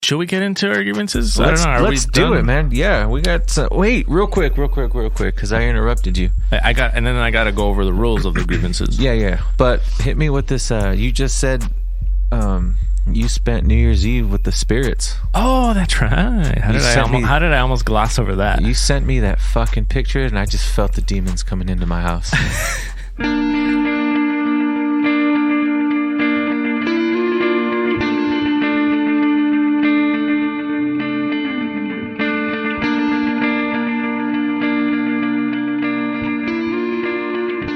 Should we get into our grievances? I don't know. Let's do it, man. Yeah, we got. Wait, real quick, because I interrupted you. I got to go over the rules of the grievances. Yeah. But hit me with this. You just said, you spent New Year's Eve with the spirits. Oh, that's right. How did I almost gloss over that? You sent me that fucking picture, and I just felt the demons coming into my house.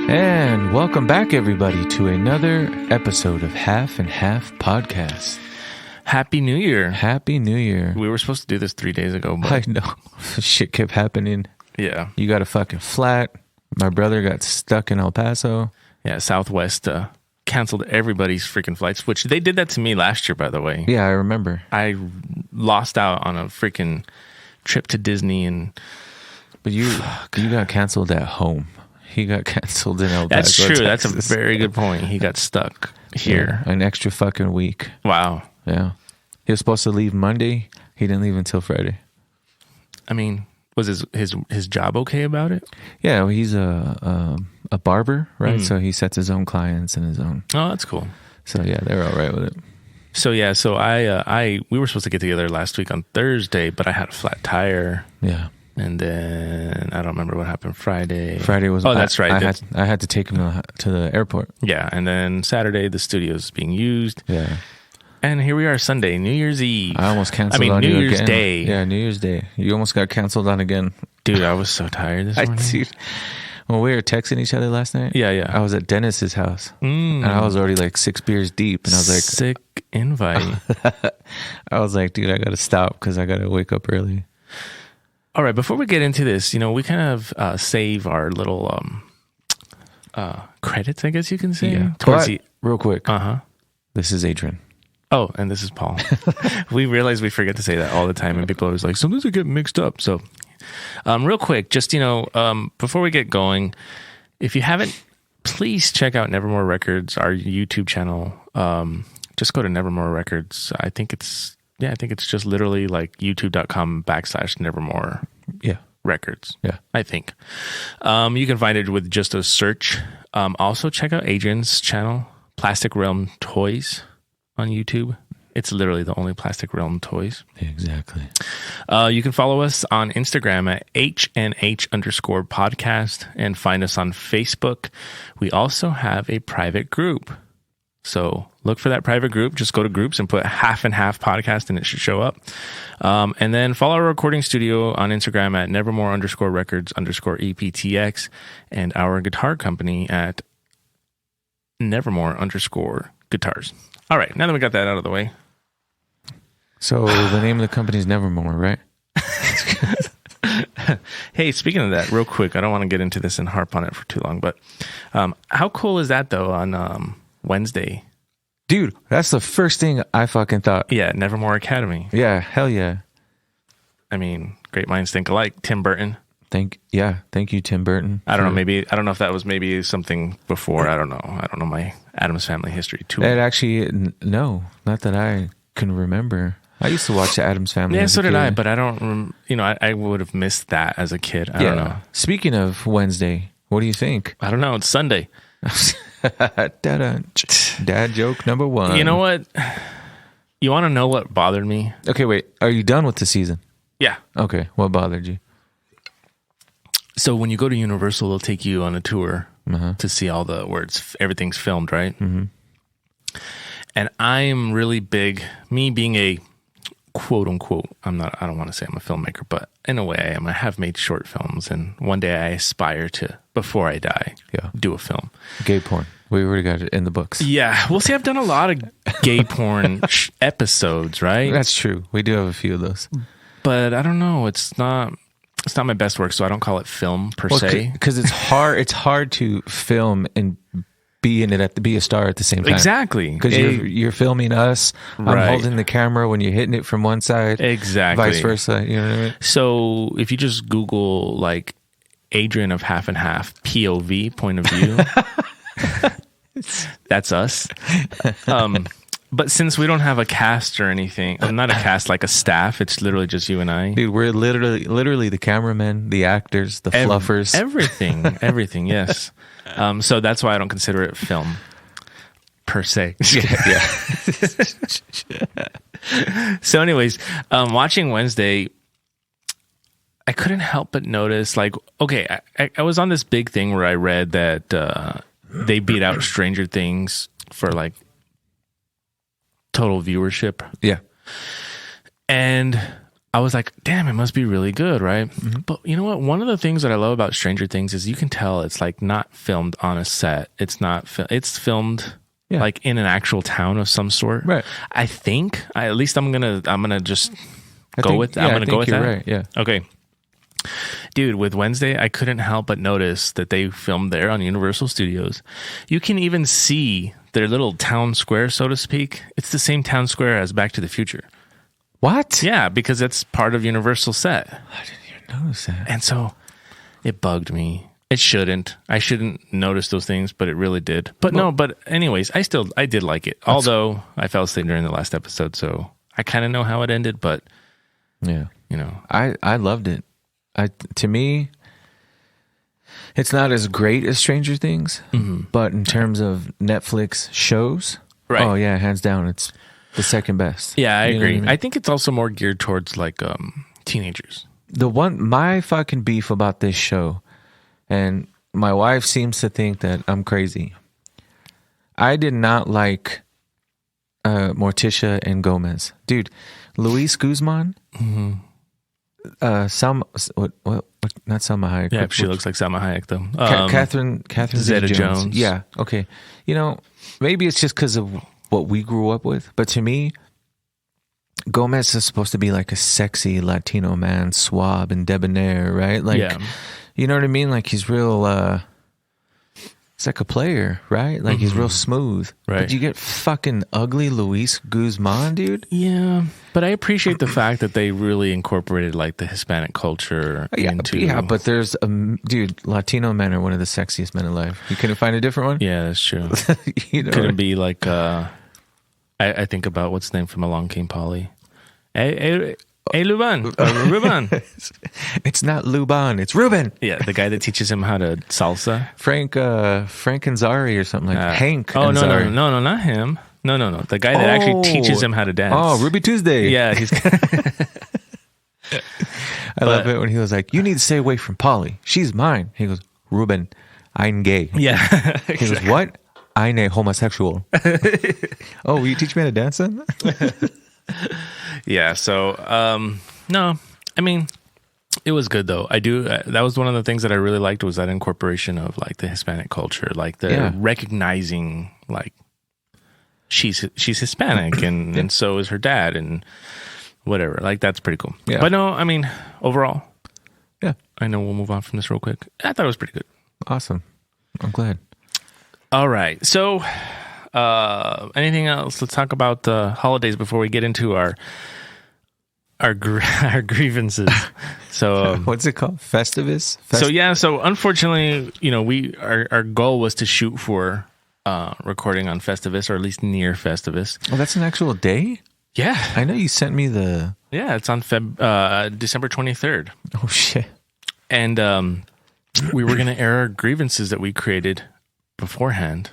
And welcome back, everybody, to another episode of Half and Half Podcast. Happy New Year. Happy New Year. We were supposed to do this 3 days ago, but I know. Shit kept happening. Yeah. You got a fucking flat. My brother got stuck in El Paso. Yeah, Southwest canceled everybody's freaking flights, which they did that to me last year, by the way. Yeah, I remember. I lost out on a freaking trip to Disney. But you got canceled at home. He got canceled in El Paso. That's true. Texas. That's a very good point. He got stuck here. Yeah, an extra fucking week. Wow. Yeah. He was supposed to leave Monday. He didn't leave until Friday. I mean, was his job okay about it? Yeah, well, he's a barber, right? So he sets his own clients and his own. Oh, that's cool. So yeah, they're all right with it. So yeah, we were supposed to get together last week on Thursday, but I had a flat tire. Yeah. And then I don't remember what happened Friday. Friday was. Oh, that's right. I had to take him to the airport. Yeah, and then Saturday the studio's being used. Yeah. And here we are, Sunday, New Year's Eve. I almost canceled on New you Year's again. Day. Yeah, New Year's Day. You almost got canceled on again. Dude, I was so tired this morning. Dude, when we were texting each other last night, Yeah. I was at Dennis's house, and I was already like 6 beers deep, and I was like, sick invite. I was like, dude, I got to stop because I got to wake up early. All right, before we get into this, we kind of save our little credits, I guess you can say. Yeah. Towards Real quick. Uh-huh. This is Adrian. Oh, and this is Paul. We realize we forget to say that all the time, and people are always like, sometimes I get mixed up. So, real quick, just, before we get going, if you haven't, please check out Nevermore Records, our YouTube channel. Just go to Nevermore Records. I think it's just literally like youtube.com/Nevermore Records. Yeah. I think. You can find it with just a search. Also check out Adrian's channel, Plastic Realm Toys on YouTube. It's literally the only Plastic Realm Toys. Exactly. You can follow us on Instagram at HNH_podcast and find us on Facebook. We also have a private group. So look for that private group. Just go to groups and put Half and Half Podcast and it should show up. And then follow our recording studio on Instagram at Nevermore_Records_EPTX and our guitar company at Nevermore_Guitars. All right. Now that we got that out of the way. So the name of the company is Nevermore, right? Hey, speaking of that, real quick, I don't want to get into this and harp on it for too long, but how cool is that though on Wednesday? Dude, that's the first thing I fucking thought. Yeah, Nevermore Academy. Yeah, hell yeah. I mean, great minds think alike. Tim Burton. Thank you, Tim Burton. I don't know. I don't know if that was maybe something before. I don't know. I don't know my Addams Family history too. It actually, no, not that I can remember. I used to watch the Addams Family. Yeah, so did I, but I don't. I would have missed that as a kid. I don't know. Speaking of Wednesday, what do you think? I don't know. It's Sunday. Dad joke number one. You know what? You want to know what bothered me? Okay, wait. Are you done with the season? Yeah. Okay. What bothered you? So when you go to Universal, they'll take you on a tour to see all the where everything's filmed, right? Mm-hmm. And I'm really big. Me being a quote unquote, I don't want to say I'm a filmmaker, but in a way I am. I have made short films, and one day I aspire to, before I die, do a film. Gay porn. We already got it in the books. Yeah. Well, see, I've done a lot of gay porn episodes, right? That's true. We do have a few of those. But I don't know. It's not my best work, so I don't call it film per se. Because it's hard. It's hard to film and be in it be a star at the same time. Exactly. Because you're filming us. Right. I'm holding the camera when you're hitting it from one side. Exactly. Vice versa. You know what I mean? So if you just Google like Adrian of Half and Half POV, point of view, that's us. But since we don't have a cast or anything, not a cast, like a staff, it's literally just you and I. Dude, we're literally the cameramen, the actors, the fluffers. Everything, yes. So that's why I don't consider it film, per se. Yeah. So anyways, watching Wednesday, I couldn't help but notice, like, okay, I was on this big thing where I read that they beat out Stranger Things for, like, total viewership. Yeah. And I was like, damn, it must be really good, right? Mm-hmm. But you know what? One of the things that I love about Stranger Things is you can tell it's like not filmed on a set. It's not, it's filmed like in an actual town of some sort. Right. I think, at least I'm going to just go with that. I'm going to go with that. Right. Yeah. Okay. Dude, with Wednesday, I couldn't help but notice that they filmed there on Universal Studios. You can even see their little town square, so to speak. It's the same town square as Back to the Future. What? Yeah, because that's part of Universal set. I didn't even notice that. And so it bugged me. It shouldn't. I shouldn't notice those things, but it really did. But but anyways, I did like it. Although I fell asleep during the last episode, so I kind of know how it ended, but yeah, you know. I loved it. To me, it's not as great as Stranger Things, but in terms of Netflix shows, right. Oh yeah, hands down, it's the second best. Yeah, I agree. I mean? I think it's also more geared towards like teenagers. My fucking beef about this show, and my wife seems to think that I'm crazy. I did not like Morticia and Gomez, dude. Luis Guzman. Mm-hmm. Not Salma Hayek. Yeah, she looks like Salma Hayek though. Catherine Zeta-Jones. Yeah, okay. You know, maybe it's just because of what we grew up with, but to me, Gomez is supposed to be like a sexy Latino man, suave and debonair, right? Like, you know what I mean? Like he's real. It's like a player, right? Like he's real smooth. Right. But you get fucking ugly Luis Guzman, dude. Yeah, but I appreciate the fact that they really incorporated like the Hispanic culture into. Yeah, but there's dude, Latino men are one of the sexiest men alive. You couldn't find a different one? Yeah, that's true. You know, couldn't be like I think about what's the name from Along Came Polly. Hey, Luban. Ruben. It's not Luban, it's Ruben. Yeah, the guy that teaches him how to salsa. Frank Anzari or something like that. Hank. Oh, Anzari. no, not him. No. The guy that actually teaches him how to dance. Oh, Ruby Tuesday. Yeah, he's. I love it when he was like, "You need to stay away from Polly. She's mine." He goes, "Ruben, I'm gay." Yeah. Exactly. He goes, "What? I'm a homosexual." Oh, will you teach me how to dance then? Yeah, so no, I mean, it was good though. That was one of the things that I really liked was that incorporation of like the Hispanic culture, like the recognizing like she's Hispanic and so is her dad and whatever. Like that's pretty cool. Yeah. But no, I mean, overall, yeah. I know we'll move on from this real quick. I thought it was pretty good. Awesome. I'm glad. All right. So anything else? Let's talk about the holidays before we get into our grievances. So what's it called? Festivus? So unfortunately, you know, our goal was to shoot for recording on Festivus, or at least near Festivus. Oh, that's an actual day? Yeah. I know you sent me the... Yeah, it's on December 23rd. Oh, shit. And we were going to air our grievances that we created beforehand.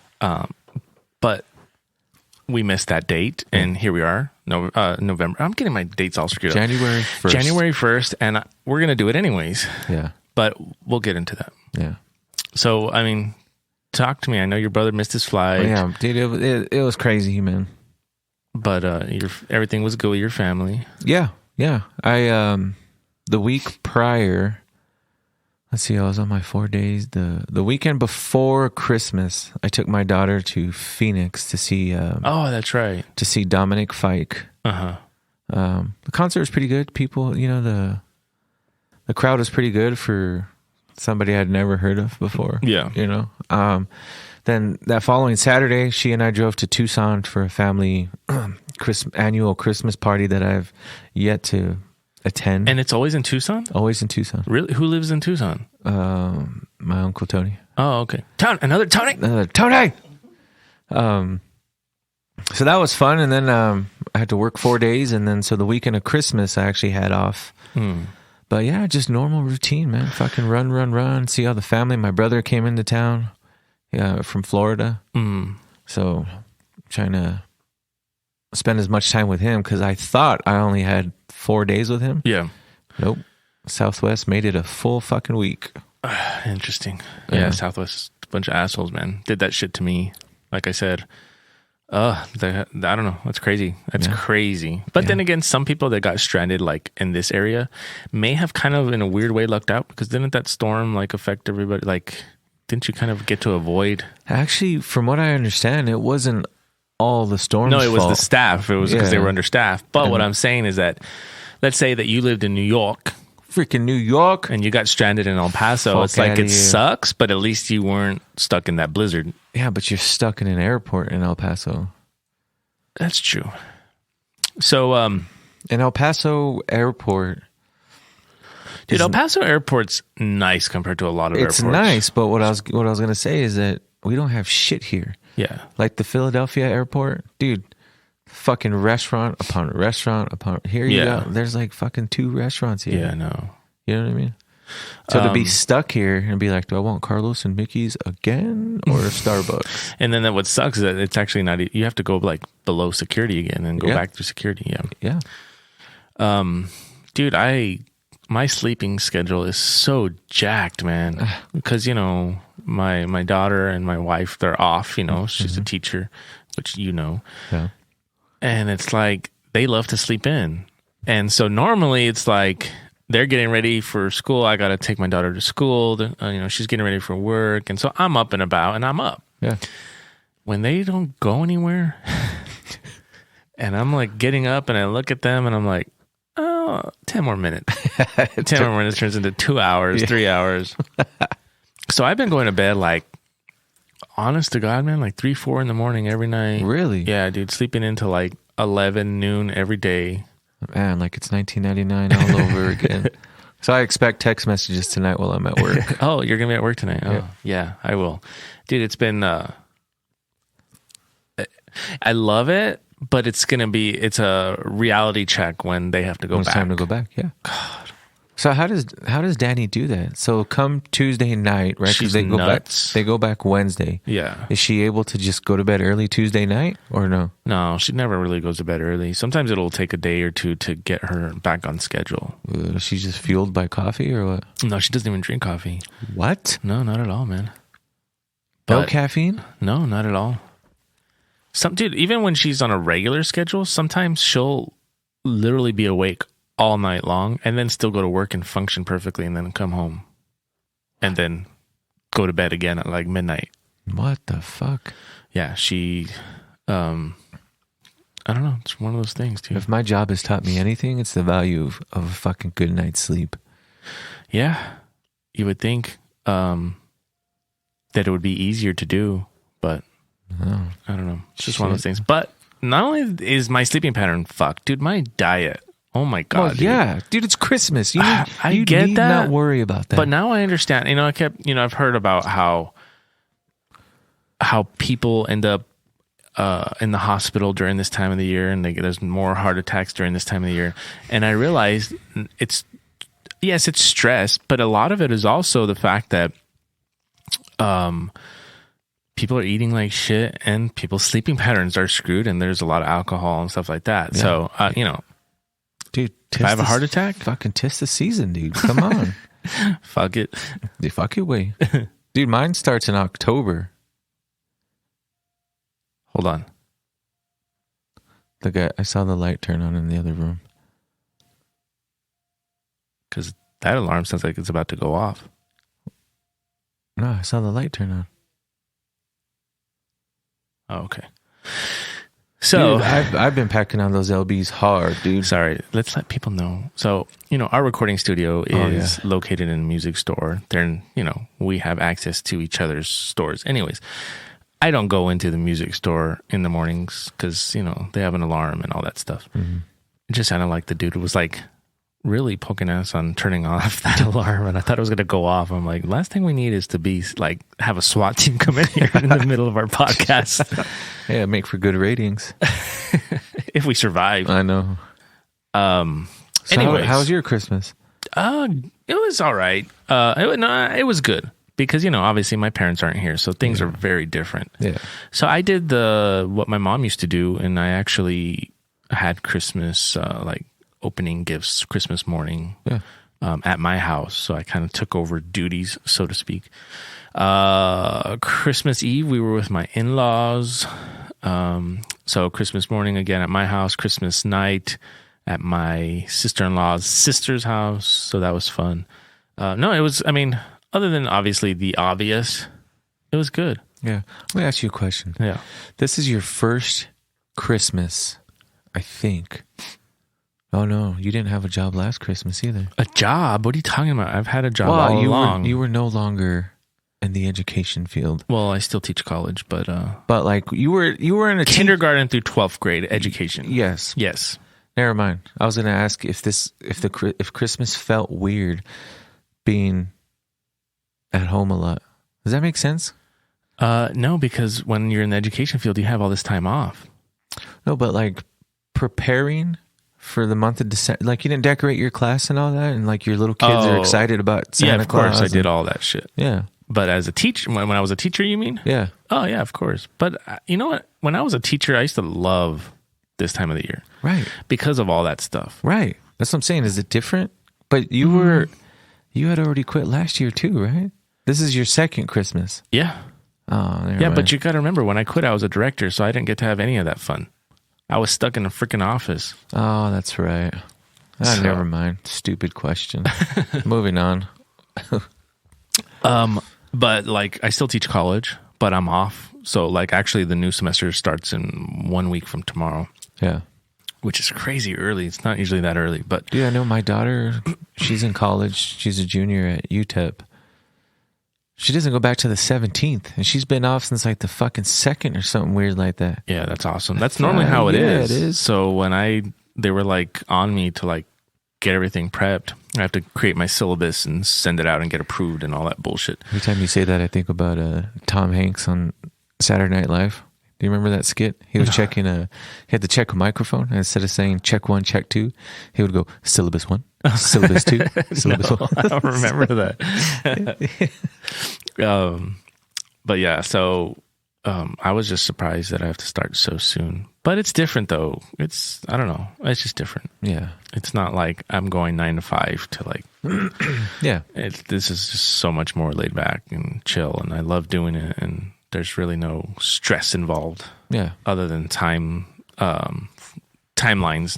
But we missed that date, and here we are, November. I'm getting my dates all screwed up. January 1st. January 1st, and we're going to do it anyways. Yeah. But we'll get into that. Yeah. So, I mean, talk to me. I know your brother missed his flight. Oh, yeah, dude, it was crazy, man. But everything was good with your family. Yeah. I the week prior, let's see, I was on my 4 days. The weekend before Christmas, I took my daughter to Phoenix to see. Oh, that's right. To see Dominic Fike. The concert was pretty good. People, you know, the crowd was pretty good for somebody I'd never heard of before. Yeah, you know. Then that following Saturday, she and I drove to Tucson for a family annual Christmas party that I've yet to attend. And it's always in Tucson? Always in Tucson. Really? Who lives in Tucson? My Uncle Tony. Oh, okay. Another Tony? Another Tony! So that was fun. And then I had to work 4 days. And then so the weekend of Christmas, I actually had off. But yeah, just normal routine, man. Fucking run, see all the family. My brother came into town from Florida. So trying to spend as much time with him because I thought I only had 4 days with him. Yeah. Nope. Southwest made it a full fucking week. Interesting. Yeah, Southwest, a bunch of assholes, man. Did that shit to me. Like I said, I don't know. That's crazy. That's crazy. But then again, some people that got stranded like in this area may have kind of in a weird way lucked out because didn't that storm like affect everybody? Like, didn't you kind of get to avoid? Actually, from what I understand, it wasn't all the storm's No, it was fault. the staff. It was because they were understaffed. But what I'm saying is that, let's say that you lived in New York. Freaking New York. And you got stranded in El Paso. It's like it sucks, but at least you weren't stuck in that blizzard. Yeah, but you're stuck in an airport in El Paso. That's true. So, in El Paso Airport, dude, El Paso Airport's nice compared to a lot of airports. It's nice, but what I was going to say is that we don't have shit here. Yeah. Like the Philadelphia airport, dude, fucking restaurant upon restaurant upon here you go. There's like fucking 2 restaurants here. Yeah, no. You know what I mean? So to be stuck here and be like, do I want Carlos and Mickey's again or Starbucks? And then what sucks is that it's actually not, you have to go like below security again and go back through security. Yeah. Dude, my sleeping schedule is so jacked, man. Because, you know, my daughter and my wife, they're off, you know, she's a teacher, which you know. Yeah. And it's like, they love to sleep in. And so normally it's like, they're getting ready for school. I got to take my daughter to school. You know, she's getting ready for work. And so I'm up and about and I'm up. Yeah. When they don't go anywhere and I'm like getting up and I look at them and I'm like, oh, 10 more minutes. 10 more minutes turns into 2 hours, 3 hours. So I've been going to bed like, honest to God, man, like 3, 4 in the morning every night. Really? Yeah, dude, sleeping into like 11 noon every day. Man, like it's 1999 all over again. So I expect text messages tonight while I'm at work. Oh, you're going to be at work tonight? Oh, yeah, I will. Dude, it's been, I love it, but it's a reality check when they have to go back. It's time to go back, yeah. God. So how does Danny do that? So come Tuesday night, right? She's they go nuts. back. They go back Wednesday. Yeah. Is she able to just go to bed early Tuesday night or no? No, she never really goes to bed early. Sometimes it'll take a day or two to get her back on schedule. Is she just fueled by coffee or what? No, she doesn't even drink coffee. What? No, not at all, man. No caffeine? No, not at all. Dude, even when she's on a regular schedule, sometimes she'll literally be awake all night long and then still go to work and function perfectly and then come home and then go to bed again at like midnight. What the fuck? Yeah, she I don't know, it's one of those things, dude. If my job has taught me anything, it's the value of a fucking good night's sleep. Yeah, you would think that it would be easier to do, but I don't know. It's just one of those things. But not only is my sleeping pattern fucked, dude, my diet. Oh my God. Well, yeah, dude, it's Christmas. You I get need that. Not worry about that. But now I understand. You know, I've heard about how people end up in the hospital during this time of the year, and there's more heart attacks during this time of the year. And I realized it's stress, but a lot of it is also the fact that people are eating like shit, and people's sleeping patterns are screwed, and there's a lot of alcohol and stuff like that. Yeah. So you know. Dude, if I have a heart attack? Fucking tis the season, dude. Come on. Fuck it. Fuck it way. Dude, mine starts in October. Hold on. I saw the light turn on in the other room. Because that alarm sounds like it's about to go off. No, I saw the light turn on. Oh, okay. So dude, I've been packing on those LBs hard, dude. Sorry, let's let people know. So, you know, our recording studio is located in a music store. We have access to each other's stores. Anyways, I don't go into the music store in the mornings because, you know, they have an alarm and all that stuff. Mm-hmm. It just sounded like the dude was like really poking us on turning off that alarm, and I thought it was going to go off. I'm like, last thing we need is to be like have a SWAT team come in here in the middle of our podcast. Yeah, make for good ratings if we survive. I know. So anyways, how was your Christmas? It was all right. It was good because obviously my parents aren't here, so things are very different. Yeah. So I did what my mom used to do, and I actually had Christmas like opening gifts Christmas morning at my house. So I kind of took over duties, so to speak. Christmas Eve, we were with my in-laws. So Christmas morning again at my house, Christmas night at my sister-in-law's sister's house. So that was fun. No, it was, other than obviously the obvious, it was good. Yeah. Let me ask you a question. Yeah. This is your first Christmas, I think. Oh no, you didn't have a job last Christmas either. A job? What are you talking about? I've had a job all along. You were no longer in the education field. Well, I still teach college, but like you were in a kindergarten through 12th grade education. Yes. Yes. Never mind. I was going to ask if Christmas felt weird being at home a lot. Does that make sense? No, because when you're in the education field, you have all this time off. No, but like preparing for the month of December, like you didn't decorate your class and all that, and like your little kids are excited about Santa Claus. Yeah, of course, I did all that shit. Yeah. But as a teacher, when I was a teacher, you mean? Yeah. Oh, yeah, of course. But you know what? When I was a teacher, I used to love this time of the year. Right. Because of all that stuff. Right. That's what I'm saying. Is it different? But you had already quit last year too, right? This is your second Christmas. Yeah. Oh, yeah, but you got to remember, when I quit, I was a director, so I didn't get to have any of that fun. I was stuck in a freaking office. Oh, that's right. Never mind. Stupid question. Moving on. But like, I still teach college, but I'm off. So like, actually, the new semester starts in 1 week from tomorrow. Yeah. Which is crazy early. It's not usually that early, but dude, I know my daughter. She's in college. She's a junior at UTEP. She doesn't go back to the 17th, and she's been off since like the fucking 2nd or something weird like that. Yeah, that's awesome. That's normally how it is. It is. So when they were like on me to like get everything prepped, I have to create my syllabus and send it out and get approved and all that bullshit. Every time you say that, I think about Tom Hanks on Saturday Night Live. Do you remember that skit? He was he had to check a microphone, and instead of saying check 1, check 2, he would go syllabus 1, syllabus 2, syllabus 1. I don't remember that. But yeah, so I was just surprised that I have to start so soon. But it's different though. I don't know. It's just different. Yeah. It's not like I'm going 9 to 5 to like, yeah. This is just so much more laid back and chill, and I love doing it, and there's really no stress involved. Yeah. Other than timelines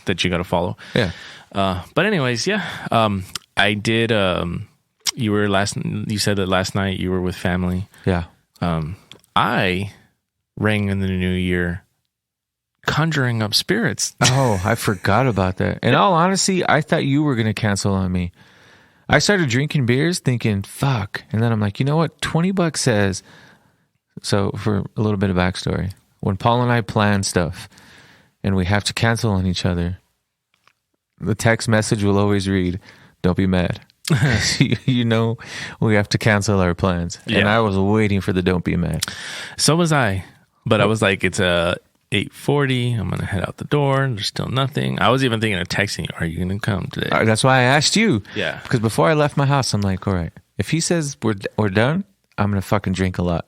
that you got to follow. Yeah. But anyways, yeah. I did. You said that last night you were with family. Yeah. I rang in the new year, conjuring up spirits. Oh, I forgot about that. In all honesty, I thought you were going to cancel on me. I started drinking beers thinking, fuck. And then I'm like, you know what? $20 says. So for a little bit of backstory, when Paul and I plan stuff and we have to cancel on each other, the text message will always read, don't be mad. You know, we have to cancel our plans. Yeah. And I was waiting for the don't be mad. So was I. But I was like, it's 8:40. I'm going to head out the door. There's still nothing. I was even thinking of texting you. Are you going to come today? That's why I asked you. Yeah. Because before I left my house, I'm like, all right, if he says we're done, I'm going to fucking drink a lot.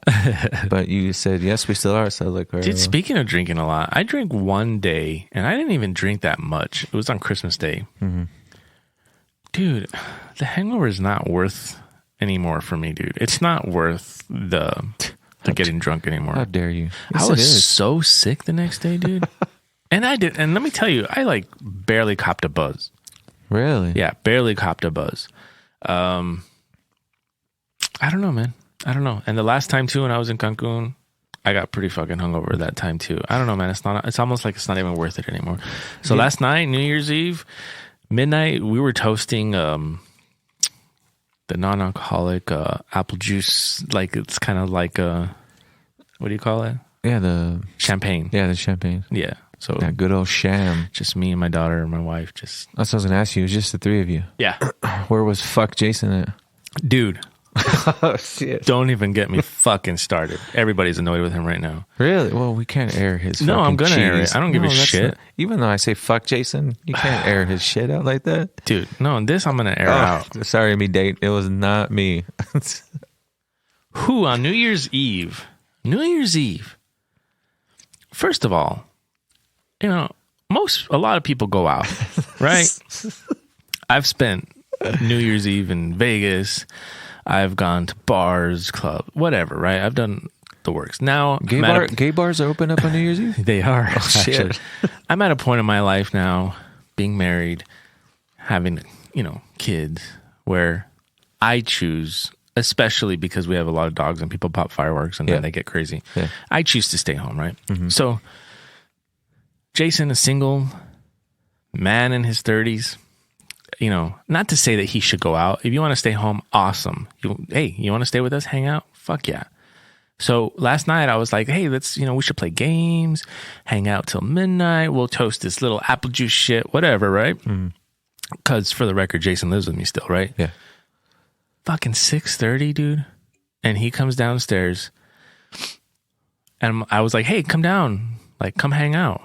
But you said, yes, we still are. So I was like, all right. Dude, speaking of drinking a lot, I drank one day, and I didn't even drink that much. It was on Christmas Day. Mm-hmm. Dude, the hangover is not worth anymore for me, dude. It's not worth the getting drunk anymore. How dare you? Yes, I was so sick the next day, dude. And let me tell you, I like barely copped a buzz. Really? Yeah, barely copped a buzz. I don't know, man. I don't know. And the last time too, when I was in Cancun, I got pretty fucking hungover that time too. I don't know, man. It's almost like it's not even worth it anymore. So last night, New Year's Eve, midnight, we were toasting the non-alcoholic apple juice. Like it's kind of like what do you call it? Yeah, the champagne. Yeah, the champagne. Yeah. So That good old sham. just me and my daughter and my wife. Just That's what I was gonna ask you. It was just the three of you. yeah, Where was fuck Jason at? dude. Oh shit! Don't even get me fucking started. Everybody's annoyed with him right now. Really? Well, we can't air his. No, I'm fucking gonna air cheese. it. I don't give a that's shit. not- even though I say fuck Jason, you can't air his shit out like that. Dude, no, this I'm gonna air out. Sorry, me date. It was not me. Who on New Year's Eve? New Year's Eve. First of all, you know, a lot of people go out, right? I've spent New Year's Eve in Vegas. I've gone to bars, club, whatever, right? I've done the works. Now, Gay bars are open up on New Year's Eve? they are. shit. Actually. I'm at a point in my life now, being married, having, kids, where I choose, especially because we have a lot of dogs and people pop fireworks and then they get crazy. Yeah. I choose to stay home, right? So, Jason, a single man in his 30s, not to say that he should go out. If you want to stay home, awesome. You want to stay with us, hang out? Fuck yeah. So last night I was like, hey, let's, we should play games, hang out till midnight. We'll toast this little apple juice shit, whatever, right? Because for the record, Jason lives with me still, right? Yeah. Fucking 6:30, dude. And he comes downstairs and I was like, hey, come down. Like, come hang out.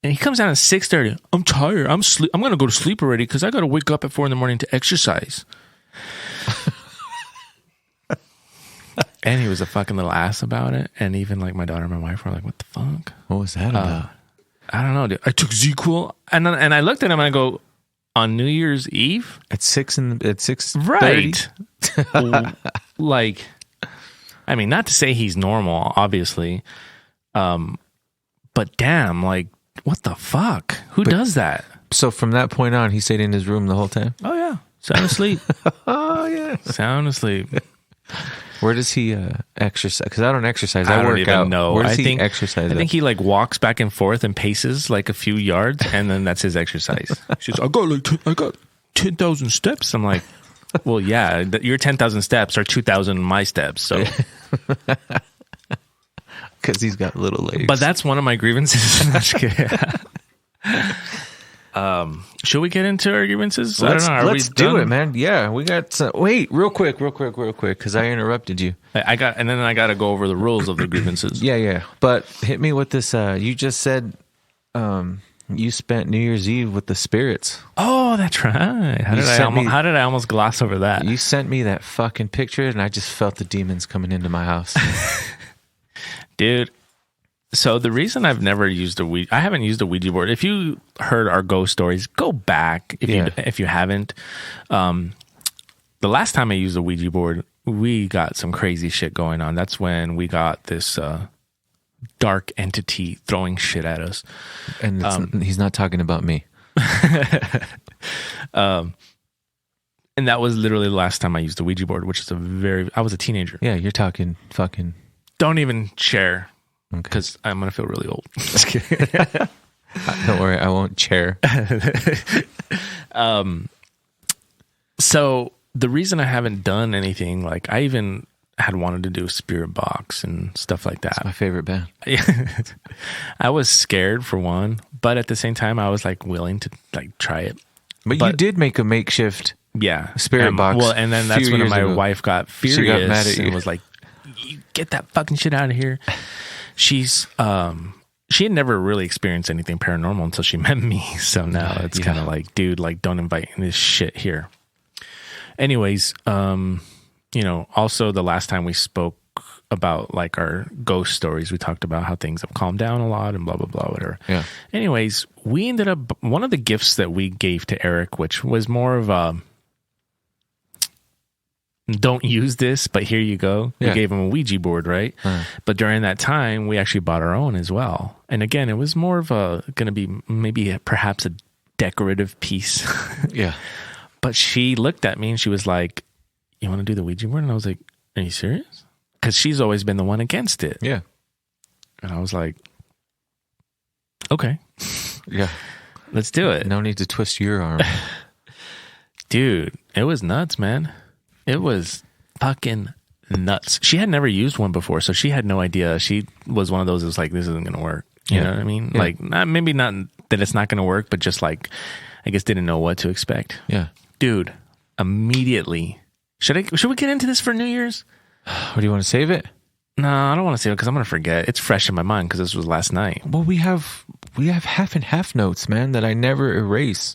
And he comes down at 6:30. I'm tired. I'm going to go to sleep already because I got to wake up at 4 a.m. to exercise. And he was a fucking little ass about it. And even like my daughter and my wife were like, what the fuck? What was that about? I don't know, dude. I took ZQL and I looked at him and I go, on New Year's Eve? At 6:30? Right. Like, I mean, not to say he's normal, obviously. But damn, like, what the fuck? Who does that? So from that point on, he stayed in his room the whole time? Oh, yeah. Sound asleep. Oh, yeah. Sound asleep. Where does he exercise? Because I don't exercise. I I don't work even out. know. Where does I he think exercise? I think he like walks back and forth and paces like a few yards, and then that's his exercise. She's, I got 10,000 steps. I'm like, well, yeah, your 10,000 steps are 2,000 my steps. So, because he's got little legs. but that's one of my grievances. Should we get into our grievances? I don't know. Let's do it, man. Yeah, we got. Wait, real quick, because I interrupted you. I got to go over the rules of the grievances. Yeah. But hit me with this. You just said you spent New Year's Eve with the spirits. Oh, that's right. How did I almost gloss over that? You sent me that fucking picture, and I just felt the demons coming into my house. Dude. So the reason I've never used I haven't used a Ouija board. If you heard our ghost stories, go back if you haven't. The last time I used a Ouija board, we got some crazy shit going on. That's when we got this dark entity throwing shit at us. And he's not talking about me. And that was literally the last time I used a Ouija board, which is I was a teenager. Yeah, you're talking fucking. Don't even share. Okay. Because I'm going to feel really old. Don't worry, I won't chair. So the reason I haven't done anything, like I even had wanted to do a spirit box and stuff like that. It's my favorite band. I was scared for one, but at the same time, I was like willing to like try it. But you did make a makeshift spirit box. Well, and then that's when my wife got furious. She got mad at you and was like, you get that fucking shit out of here. She had never really experienced anything paranormal until she met me. So now it's kind of like, dude, like don't invite this shit here. Anyways, also the last time we spoke about like our ghost stories, we talked about how things have calmed down a lot and blah, blah, blah, whatever. Yeah. Anyways, we ended up, one of the gifts that we gave to Eric, which was more of a, don't use this, but here you go. We gave him a Ouija board, right? But during that time, we actually bought our own as well. And again, it was more of going to be maybe perhaps a decorative piece. Yeah. But she looked at me and she was like, you want to do the Ouija board? And I was like, are you serious? Because she's always been the one against it. Yeah. And I was like, okay. Yeah. Let's do it. No need to twist your arm. Dude, it was nuts, man. It was fucking nuts. She had never used one before, so she had no idea. She was one of those that was like, this isn't going to work. You know what I mean? Yeah. Like, maybe not that it's not going to work, but just like, I guess didn't know what to expect. Yeah. Dude, immediately. Should we get into this for New Year's? What, do you want to save it? No, I don't want to save it because I'm going to forget. It's fresh in my mind because this was last night. Well, we have half and half notes, man, that I never erase.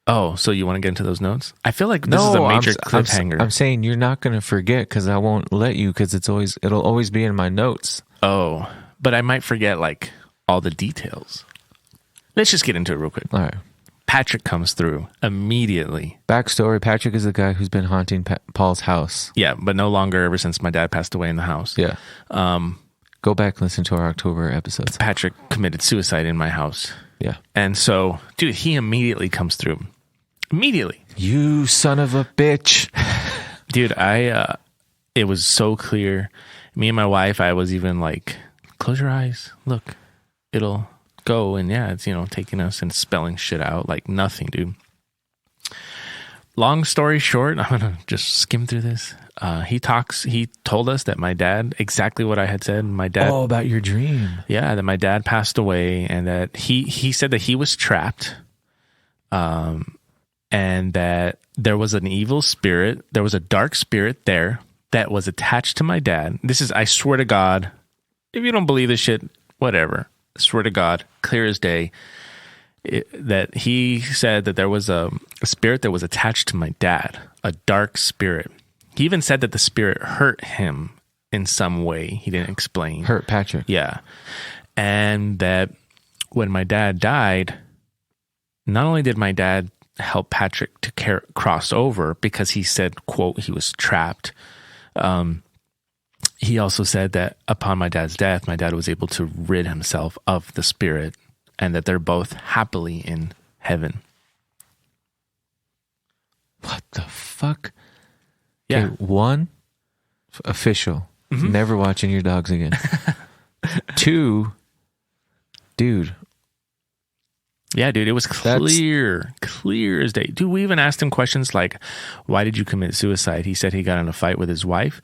Oh, so you want to get into those notes? I feel like this is a major cliffhanger. I'm saying you're not going to forget because I won't let you because it'll always be in my notes. Oh, but I might forget like all the details. Let's just get into it real quick. All right. Patrick comes through immediately. Backstory: Patrick is the guy who's been haunting Paul's house. Yeah, but no longer ever since my dad passed away in the house. Yeah. Go back and listen to our October episodes. Patrick committed suicide in my house. Yeah. And so, dude, he immediately comes through. Immediately. You son of a bitch. Dude, it was so clear. Me and my wife, I was even like, close your eyes. Look, it'll go. And yeah, it's, taking us and spelling shit out like nothing, dude. Long story short, I'm going to just skim through this. He told us that my dad, exactly what I had said. My dad. Oh, about your dream. Yeah, that my dad passed away and that he said that he was trapped. And that there was an evil spirit. There was a dark spirit there that was attached to my dad. I swear to God, if you don't believe this shit, whatever. I swear to God, clear as day, that he said that there was a spirit that was attached to my dad, a dark spirit. He even said that the spirit hurt him in some way. He didn't explain. Hurt Patrick. Yeah. And that when my dad died, not only did my dad help Patrick to cross over because he said, quote, he was trapped. He also said that upon my dad's death, my dad was able to rid himself of the spirit and that they're both happily in heaven. What the fuck? Yeah. Okay, one, official. Mm-hmm. Never watching your dogs again. Two, dude. Yeah, dude, it was clear as day. Dude, we even asked him questions like, why did you commit suicide? He said he got in a fight with his wife.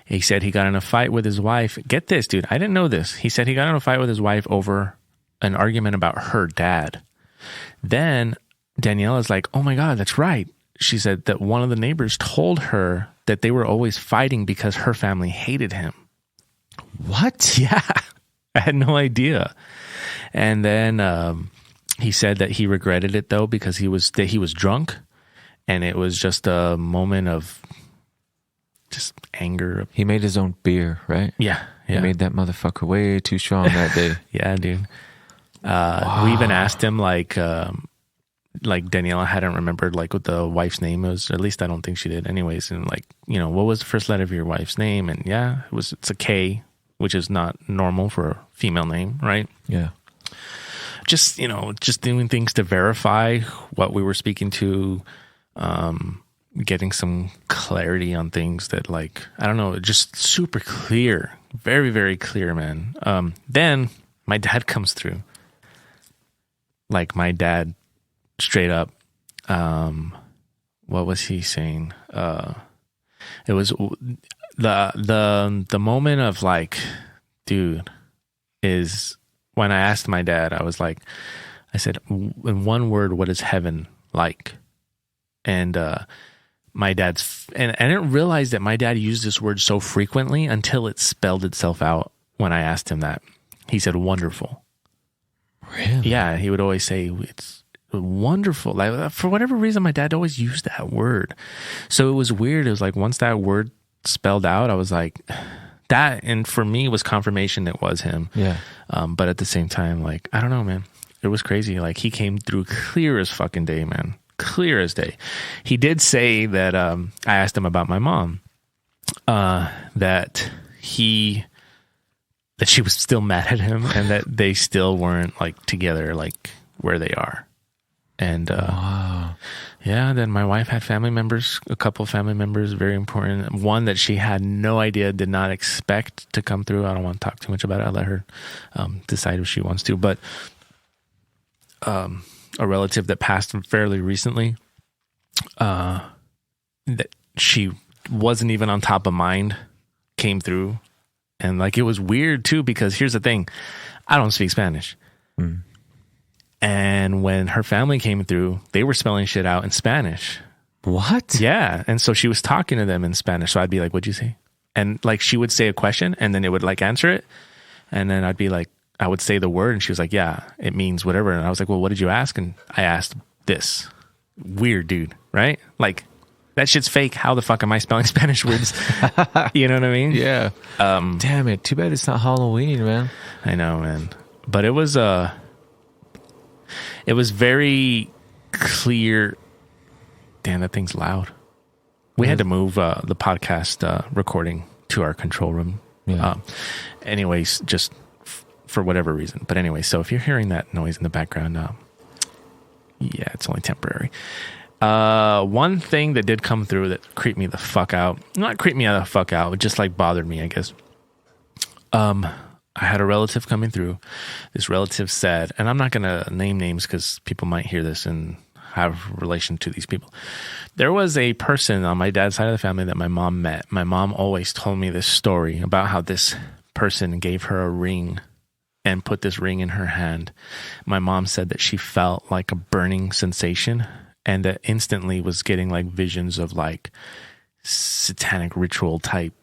He said he got in a fight with his wife. Get this, dude. I didn't know this. He said he got in a fight with his wife over an argument about her dad. Then Daniela's like, oh my God, that's right. She said that one of the neighbors told her that they were always fighting because her family hated him. What? Yeah. I had no idea. And then, he said that he regretted it though because he was drunk, and it was just a moment of just anger. He made his own beer, right? Yeah. He made that motherfucker way too strong that day. Yeah, dude. Wow. We even asked him like Daniela hadn't remembered like what the wife's name was. At least I don't think she did. Anyways, and like what was the first letter of your wife's name? And yeah, it's a K, which is not normal for a female name, right? Yeah. Just doing things to verify what we were speaking to, getting some clarity on things that like, I don't know, just super clear, very, very clear, man. Then my dad comes through. Like my dad straight up, what was he saying? It was the moment of like, dude, is when I asked my dad, I said, in one word, what is heaven like? And my dad's, and I didn't realize that my dad used this word so frequently until it spelled itself out when I asked him that. He said, wonderful. Really? Yeah, he would always say, it's wonderful. Like, for whatever reason, my dad always used that word. So it was weird. It was like, once that word spelled out, I was like, that, and for me, was confirmation it was him. Yeah. But at the same time, like, I don't know, man. It was crazy. Like, he came through clear as fucking day, man. Clear as day. He did say that, I asked him about my mom, that she was still mad at him and that they still weren't like together, like where they are. And, wow. Yeah, then my wife had family members, a couple of family members, very important. One that she had no idea, did not expect to come through. I don't want to talk too much about it. I'll let her decide if she wants to. But a relative that passed fairly recently, that she wasn't even on top of mind, came through. And like, it was weird too, because here's the thing. I don't speak Spanish. And when her family came through, they were spelling shit out in Spanish. What? Yeah. And so she was talking to them in Spanish. So I'd be like, what'd you say? And like, she would say a question and then it would like answer it. And then I'd be like, I would say the word and she was like, yeah, it means whatever. And I was like, well, what did you ask? And I asked this. Weird, dude. Right? Like, that shit's fake. How the fuck am I spelling Spanish words? You know what I mean? Yeah. Damn it. Too bad it's not Halloween, man. I know, man. But it was very clear. Damn, that thing's loud. We had to move the podcast recording to our control room. Yeah. Anyways, just for whatever reason. But anyway, so if you're hearing that noise in the background, yeah, it's only temporary. One thing that did come through that creeped me the fuck out. Not creeped me the fuck out, it just like bothered me, I guess. I had a relative coming through. This relative said, and I'm not going to name names because people might hear this and have relation to these people. There was a person on my dad's side of the family that my mom met. My mom always told me this story about how this person gave her a ring and put this ring in her hand. My mom said that she felt like a burning sensation and that instantly was getting like visions of like satanic ritual type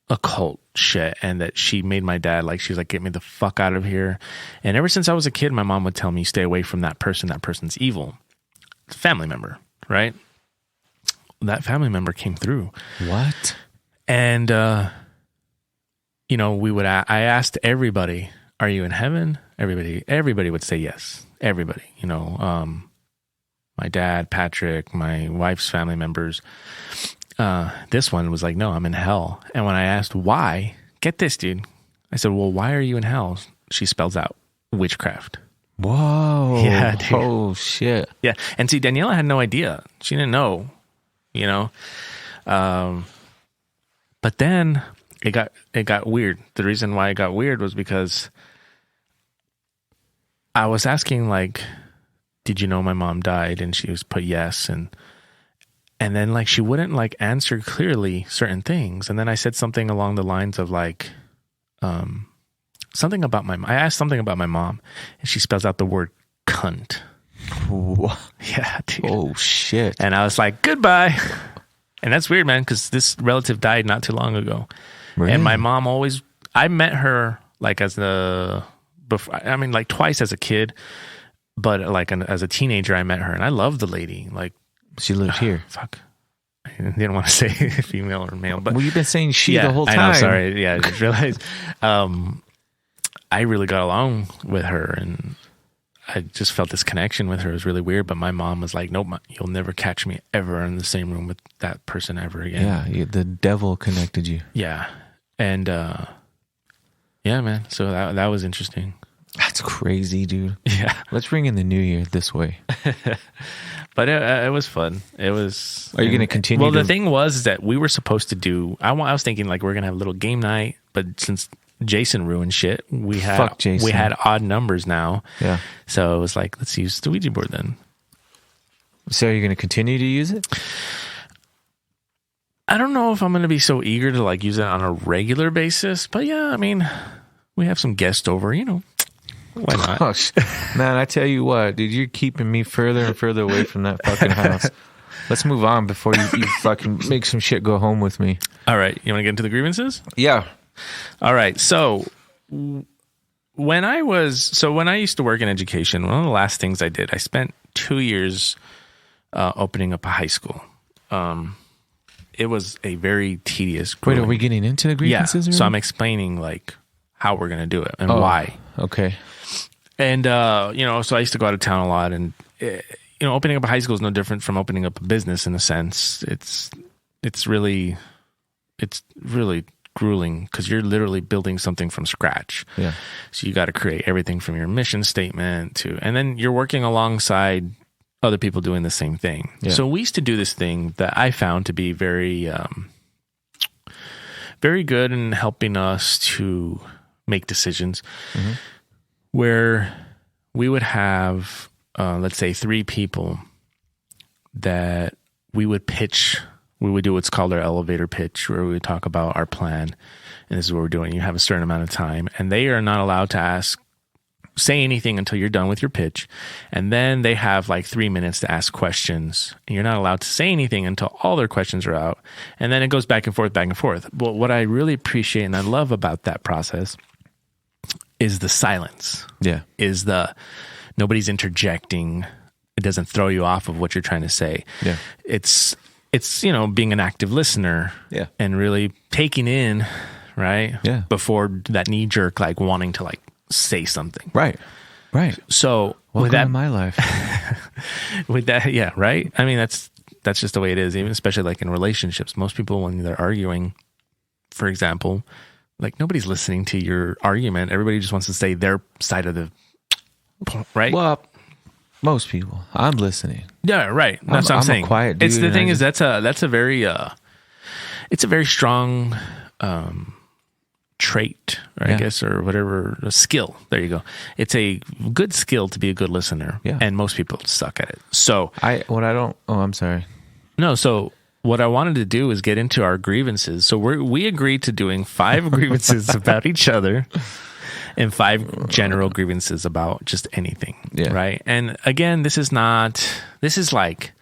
occult shit, and that she made my dad like, she was like, get me the fuck out of here. And ever since I was a kid, my mom would tell me, stay away from that person. That person's evil. Family member, right? That family member came through. What? And you know, I asked everybody, are you in heaven? Everybody would say yes. Everybody, you know, my dad, Patrick, my wife's family members. This one was like, no, I'm in hell. And when I asked why, get this, dude. I said, well, why are you in hell? She spells out witchcraft. Whoa. Yeah, dude. Oh, shit. Yeah. And see, Daniela had no idea. She didn't know, you know. But then it got weird. The reason why it got weird was because I was asking, like, did you know my mom died? And she was put yes. And then like she wouldn't like answer clearly certain things. And then I said something along the lines of like something about I asked something about my mom, and she spells out the word cunt. What? Yeah, dude. Oh shit. And I was like, goodbye. And that's weird, man, because this relative died not too long ago. Really? And my mom I met her like like twice as a kid, but like as a teenager I met her, and I loved the lady. Like, she lived here. Fuck. I didn't want to say female or male, but well, you've been saying she the whole time. I know, sorry. Yeah, I just realized. I really got along with her, and I just felt this connection with her. It was really weird, but my mom was like, nope, you'll never catch me ever in the same room with that person ever again. Yeah, the devil connected you. Yeah. And yeah, man. So that was interesting. That's crazy, dude. Yeah. Let's bring in the new year this way. But it was fun. It was. Are you going to continue? Well, the thing was that we were supposed to do. I was thinking like we're going to have a little game night, but since Jason ruined shit, we had odd numbers now. Yeah. So it was like, let's use the Ouija board then. So are you going to continue to use it? I don't know if I'm going to be so eager to like use it on a regular basis, but yeah, I mean, we have some guests over, you know. Why not? Gosh. Man, I tell you what, dude, you're keeping me further and further away from that fucking house. Let's move on before you fucking make some shit go home with me. All right. You want to get into the grievances? Yeah. All right. So when I used to work in education, one of the last things I did, I spent 2 years opening up a high school. It was a very tedious. Wait, are we getting into the grievances? Yeah. So I'm explaining like how we're going to do it and why. Okay. And, so I used to go out of town a lot, and, opening up a high school is no different from opening up a business in a sense. It's really grueling because you're literally building something from scratch. Yeah. So you got to create everything from your mission statement and then you're working alongside other people doing the same thing. Yeah. So we used to do this thing that I found to be very, very good in helping us to make decisions, where we would have, let's say 3 people that we would pitch we would do what's called our elevator pitch, where we would talk about our plan, and this is what we're doing. You have a certain amount of time, and they are not allowed to say anything until you're done with your pitch, and then they have like 3 minutes to ask questions, and you're not allowed to say anything until all their questions are out, and then it goes back and forth, back and forth. But what I really appreciate and I love about that process is the silence. Yeah. Is nobody's interjecting. It doesn't throw you off of what you're trying to say. Yeah. It's being an active listener. Yeah. And really taking in, right? Yeah. Before that knee jerk, like wanting to like say something. Right. So welcome with that, to my life. with that, yeah, right. I mean, that's just the way it is. Even especially like in relationships, most people when they're arguing, for example, like nobody's listening to your argument. Everybody just wants to say their side of the right. Well, most people. I'm listening. Yeah, right. That's what I'm saying. A quiet dude. It's the thing is that's a very it's a very strong trait, or I guess, or whatever, a skill. There you go. It's a good skill to be a good listener. Yeah. And most people suck at it. So I'm sorry. No, so what I wanted to do is get into our grievances. So we agreed to doing 5 grievances about each other and 5 general grievances about just anything. Yeah. Right. And again, this is like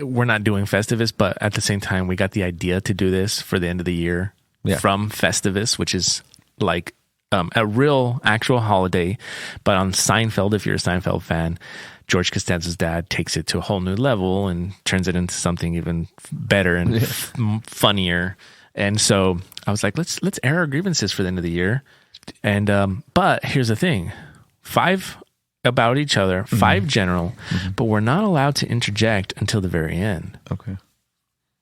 we're not doing Festivus, but at the same time, we got the idea to do this for the end of the year from Festivus, which is like a real actual holiday. But on Seinfeld, if you're a Seinfeld fan, George Costanza's dad takes it to a whole new level and turns it into something even better and funnier. And so I was like, let's air our grievances for the end of the year. And but here's the thing: 5 about each other, 5 general, but we're not allowed to interject until the very end. Okay. Does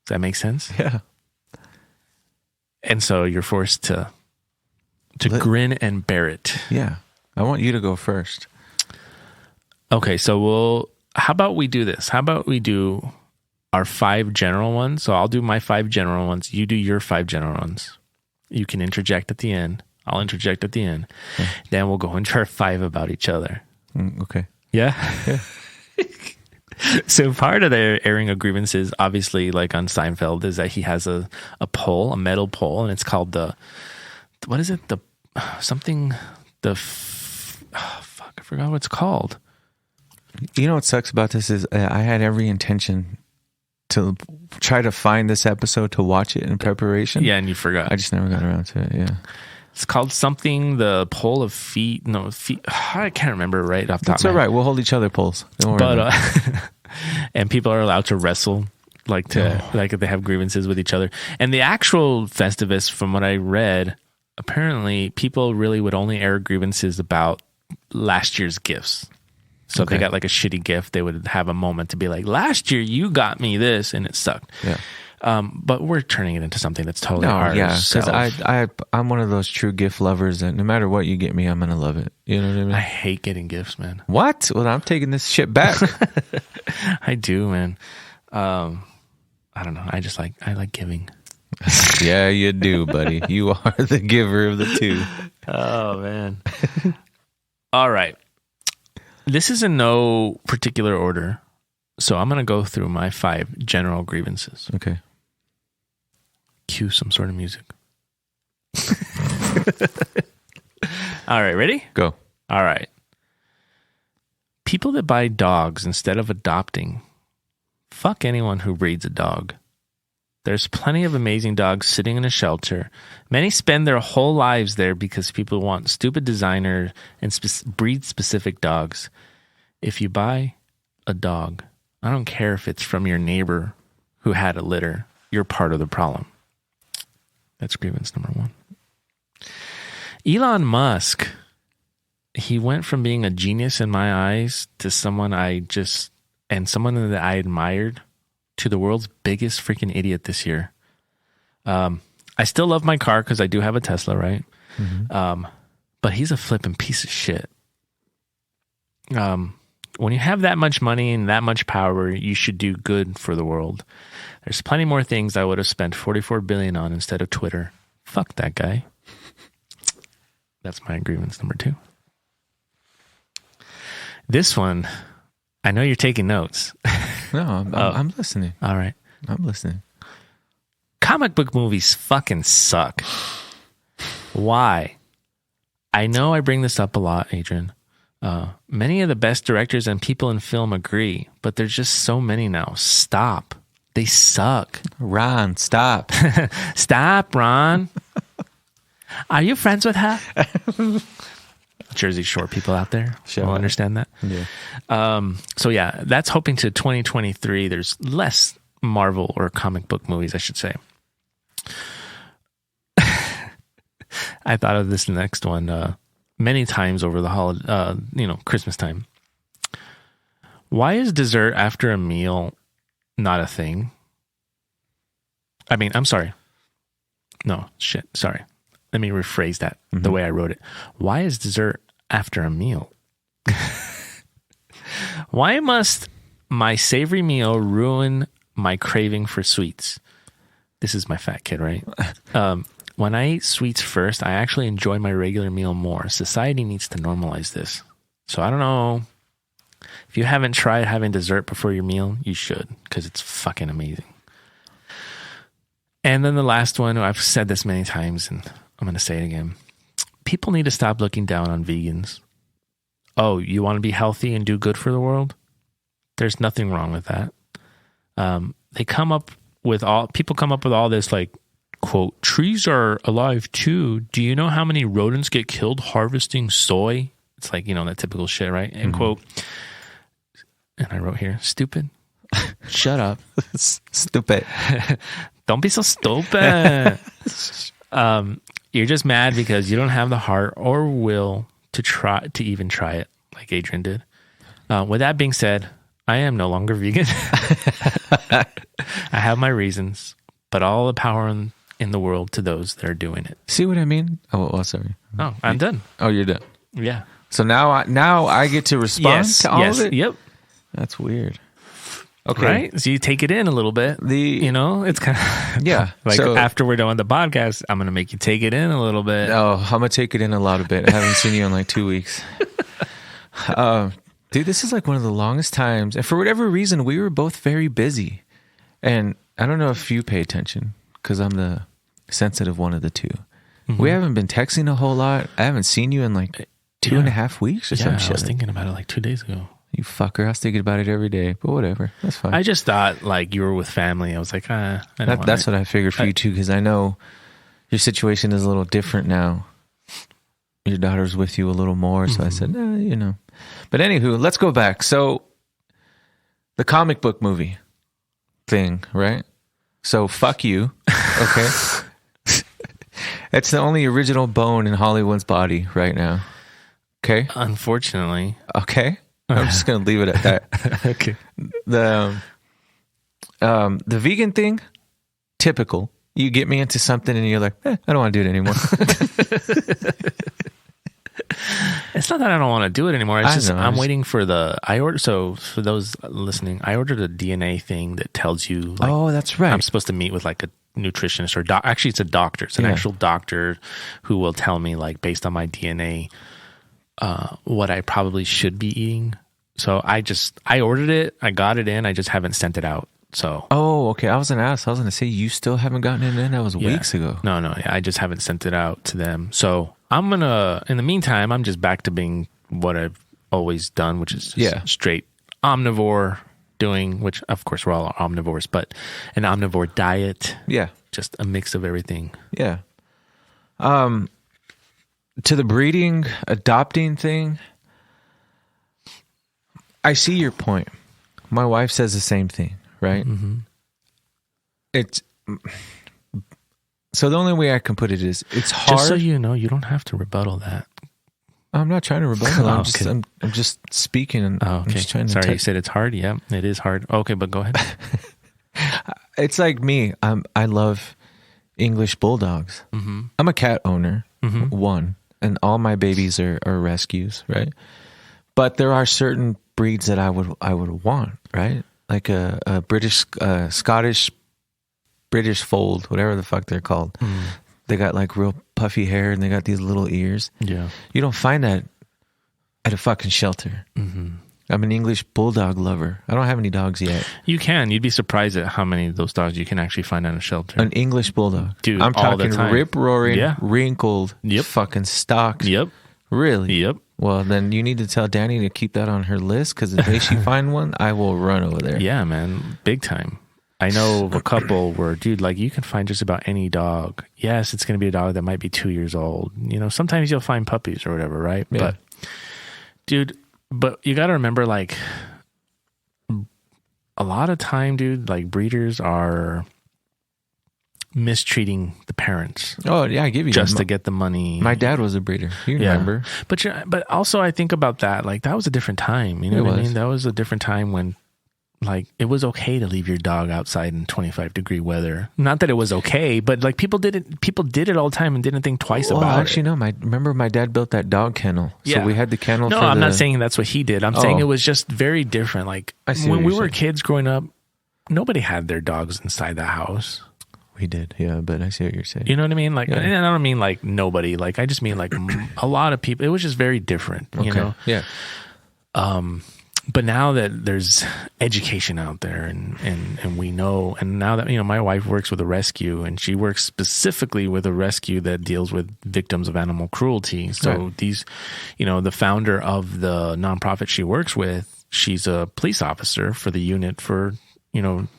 that make sense? Yeah. And so you're forced to grin and bear it. Yeah. I want you to go first. Okay, so how about we do this? How about we do our 5 general ones? So I'll do my 5 general ones. You do your 5 general ones. You can interject at the end. I'll interject at the end. Okay. Then we'll go into our 5 about each other. Okay. Yeah? So part of the airing of grievances, obviously, like on Seinfeld, is that he has a pole, a metal pole, and it's called what is it? I forgot what it's called. You know what sucks about this is I had every intention to try to find this episode to watch it in preparation. Yeah, and you forgot. I just never got around to it, yeah. It's called something, the pole of feet. No, feet. I can't remember right off the top of my head. That's all right. We'll hold each other poles. Don't worry about it. And people are allowed to wrestle, like if they have grievances with each other. And the actual Festivus, from what I read, apparently people really would only air grievances about last year's gifts. So if they got like a shitty gift, they would have a moment to be like, last year you got me this and it sucked. Yeah. But we're turning it into something that's totally ours. Yeah, because I'm one of those true gift lovers that no matter what you get me, I'm going to love it. You know what I mean? I hate getting gifts, man. What? Well, I'm taking this shit back. I do, man. I don't know. I like giving. Yeah, you do, buddy. You are the giver of the 2. Oh, man. All right. This is in no particular order. So I'm going to go through my 5 general grievances. Okay. Cue some sort of music. All right, ready? Go. All right. People that buy dogs instead of adopting, fuck anyone who breeds a dog. There's plenty of amazing dogs sitting in a shelter. Many spend their whole lives there because people want stupid designer and breed-specific dogs. If you buy a dog, I don't care if it's from your neighbor who had a litter, you're part of the problem. That's grievance number 1. Elon Musk, he went from being a genius in my eyes to someone someone that I admired to the world's biggest freaking idiot this year. I still love my car because I do have a Tesla, right? Mm-hmm. But he's a flipping piece of shit. When you have that much money and that much power, you should do good for the world. There's plenty more things I would have spent $44 billion on instead of Twitter. Fuck that guy. That's my grievance number 2. This one, I know you're taking notes. No, I'm listening. All right. I'm listening. Comic book movies fucking suck. Why? I know I bring this up a lot, Adrian. Many of the best directors and people in film agree, but there's just so many now. Stop. They suck. Ron, stop. Stop, Ron. Are you friends with her? Jersey Shore people out there will understand that. Yeah. So yeah, that's hoping to 2023. There's less Marvel or comic book movies, I should say. I thought of this next one many times over the holiday, Christmas time. Why is dessert after a meal not a thing? I mean, I'm sorry. No, shit. Sorry. Let me rephrase that the way I wrote it. Why is dessert after a meal? Why must my savory meal ruin my craving for sweets? This is my fat kid, right? When I eat sweets first, I actually enjoy my regular meal more. Society needs to normalize this. So I don't know. If you haven't tried having dessert before your meal, you should, because it's fucking amazing. And then the last one, I've said this many times, and I'm going to say it again. People need to stop looking down on vegans. Oh, you want to be healthy and do good for the world? There's nothing wrong with that. People come up with all this, like, quote, trees are alive too. Do you know how many rodents get killed harvesting soy? It's like, that typical shit, right? And quote, and I wrote here, stupid. Shut up. Stupid. Don't be so stupid. You're just mad because you don't have the heart or will to even try it, like Adrian did. With that being said, I am no longer vegan. I have my reasons, but all the power in the world to those that are doing it. See what I mean? Oh, sorry. Oh, I'm done. Oh, you're done. Yeah. So now I get to respond to all of it? Yep. That's weird. Okay. Right? So you take it in a little bit. It's kind of... Yeah. Like after we're done with the podcast, I'm going to make you take it in a little bit. Oh, I'm going to take it in a lot of bit. I haven't seen you in like 2 weeks. Dude, this is like one of the longest times. And for whatever reason, we were both very busy. And I don't know if you pay attention because I'm the sensitive one of the two. Mm-hmm. We haven't been texting a whole lot. I haven't seen you in like 2.5 weeks or some shit. I was thinking about it like 2 days ago. You fucker. I was thinking about it every day, but whatever. That's fine. I just thought like you were with family. I was like, that's what I figured for you too, because I know your situation is a little different now. Your daughter's with you a little more. So I said, But anywho, let's go back. So the comic book movie thing, right? So fuck you. Okay. It's the only original bone in Hollywood's body right now. Okay. Unfortunately. Okay. I'm just going to leave it at that. Okay. The vegan thing, typical. You get me into something and you're like, I don't want to do it anymore. It's not that I don't want to do it anymore. It's just I'm waiting for so for those listening, I ordered a DNA thing that tells you like, oh, that's right. I'm supposed to meet with like a nutritionist or actually it's a doctor. It's an actual doctor who will tell me like based on my DNA what I probably should be eating. So I ordered it, I got it in, I just haven't sent it out. So okay. I was gonna say you still haven't gotten it in. That was weeks ago. No, I just haven't sent it out to them. So I'm gonna. In the meantime, I'm just back to being what I've always done, which is just straight omnivore doing. Which of course we're all omnivores, but an omnivore diet. Yeah, just a mix of everything. Yeah. To the breeding, adopting thing, I see your point. My wife says the same thing, right? Mm-hmm. So the only way I can put it is it's hard. Just so you know, you don't have to rebuttal that. I'm not trying to rebuttal. I'm just speaking. And okay. I'm just trying to Sorry, you said it's hard. Yeah, it is hard. Okay, but go ahead. It's like me. I love English bulldogs. Mm-hmm. I'm a cat owner, one, and all my babies are rescues, right? But there are certain breeds that I would want, right? Like a British, Scottish, British fold, whatever the fuck they're called. Mm. They got like real puffy hair and they got these little ears. Yeah. You don't find that at a fucking shelter. Mm-hmm. I'm an English bulldog lover. I don't have any dogs yet. You can. You'd be surprised at how many of those dogs you can actually find on a shelter. An English bulldog. Dude, I'm all the talking time. rip-roaring, wrinkled, Yep. fucking stocked. Yep. Really? Yep. Well, then you need to tell Danny to keep that on her list, because the day she find one, I will run over there. Yeah, man. Big time. I know of a couple where, dude, like you can find just about any dog. Yes, it's going to be a dog that might be 2 years old. You know, sometimes you'll find puppies or whatever, right? Yeah. But, dude, you got to remember, like, a lot of time, dude, like breeders are mistreating the parents. Oh, yeah, I give you just that. to get the money. My dad was a breeder. You remember? But also I think about that. Like that was a different time. You know what I mean? That was a different time when, like, it was okay to leave your dog outside in 25-degree weather. Not that it was okay, but like people did it all the time and didn't think twice about it. Actually, no. Remember my dad built that dog kennel. So we had the kennel. No, I'm not saying that's what he did. I'm saying it was just very different. Like when we were kids growing up, nobody had their dogs inside the house. We did, yeah, but I see what you're saying. You know what I mean? Like, and I don't mean like nobody. Like, I just mean like a lot of people. It was just very different, you know? Yeah. But now that there's education out there and we know, and now that, you know, my wife works with a rescue and she works specifically with a rescue that deals with victims of animal cruelty. So these, you know, the founder of the nonprofit she works with, she's a police officer for the unit for, you know,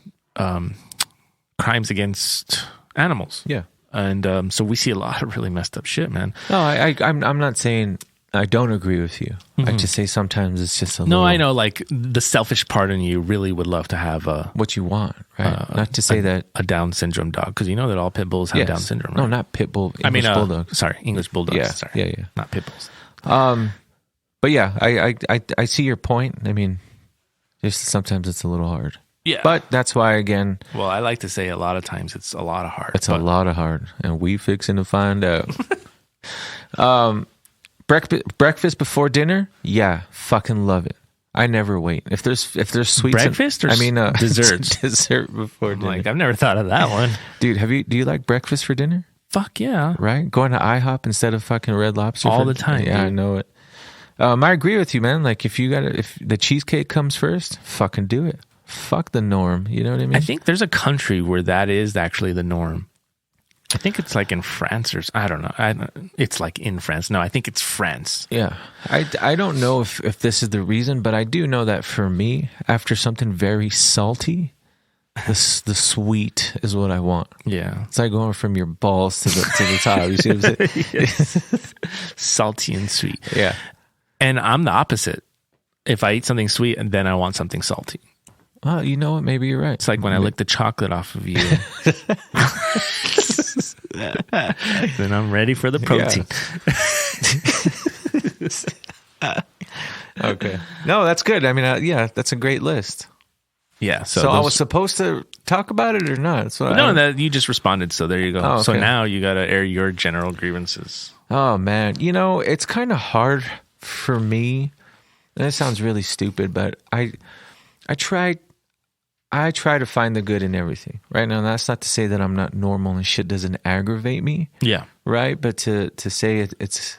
crimes against animals. Yeah. And so we see a lot of really messed up shit, man. No, I'm not saying I don't agree with you. I just say sometimes it's just a little... No, I know, like, the selfish part in you really would love to have what you want, right? Not to say that... A Down syndrome dog, because you know that all pit bulls have Down syndrome, right? No, not pit bull. English bulldogs. Sorry, English bulldogs. Yeah, sorry. yeah. Not pit bulls. But yeah, I see your point. I mean, just sometimes it's a little hard. Yeah. But that's why, again... Well, I like to say a lot of times it's a lot of hard. It's a lot of hard, and we fixing to find out. Breakfast before dinner? Yeah, fucking love it. I never wait. If there's sweets... Breakfast or desserts? Dessert before dinner. Like, I've never thought of that one. Dude, do you like breakfast for dinner? Fuck yeah. Right? Going to IHOP instead of fucking Red Lobster all the time. Yeah, dude. I know it. I agree with you, man. Like, if the cheesecake comes first, fucking do it. Fuck the norm. You know what I mean? I think there's a country where that is actually the norm. I think it's like in France or I don't know. It's like in France. No, I think it's France. Yeah. I don't know if this is the reason, but I do know that for me, after something very salty, the sweet is what I want. Yeah. It's like going from your balls to the top. You see what I'm saying? Yes. Salty and sweet. Yeah. And I'm the opposite. If I eat something sweet, and then I want something salty. Well, you know what? Maybe you're right. It's like when I lick the chocolate off of you. Then I'm ready for the protein. Yeah. Okay. No, that's good. I mean, yeah, that's a great list. Yeah. So I was supposed to talk about it or not? That's what that you just responded. So there you go. Oh, okay. So now you got to air your general grievances. Oh, man. You know, it's kind of hard for me. And it sounds really stupid, but I try to find the good in everything, right? Now, that's not to say that I'm not normal and shit doesn't aggravate me. Yeah. Right? But to say it's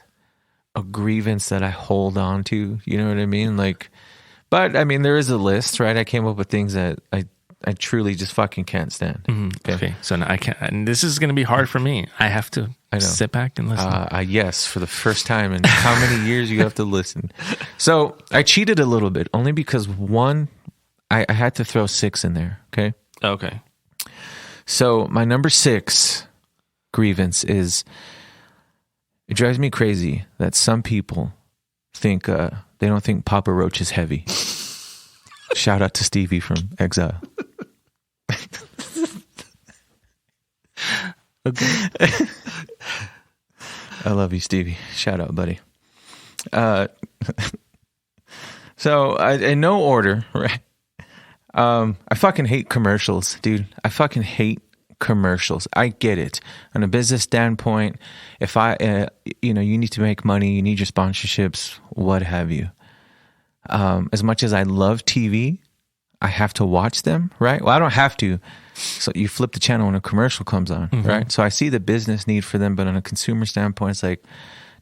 a grievance that I hold on to, you know what I mean? Like, but I mean, there is a list, right? I came up with things that I truly just fucking can't stand. Mm-hmm. Okay. So now I can't, and this is going to be hard for me. I have to sit back and listen. Yes, for the first time in how many years you have to listen. So I cheated a little bit, only because one, I had to throw 6 in there. Okay. So my number 6 grievance is, it drives me crazy that some people think they don't think Papa Roach is heavy. Shout out to Stevie from Exile. Okay. I love you, Stevie. Shout out, buddy. So in no order, right? I fucking hate commercials, dude. I fucking hate commercials. I get it. On a business standpoint, if you need to make money, you need your sponsorships, what have you. As much as I love TV, I have to watch them, right? Well, I don't have to. So you flip the channel when a commercial comes on, right? So I see the business need for them, but on a consumer standpoint, it's like,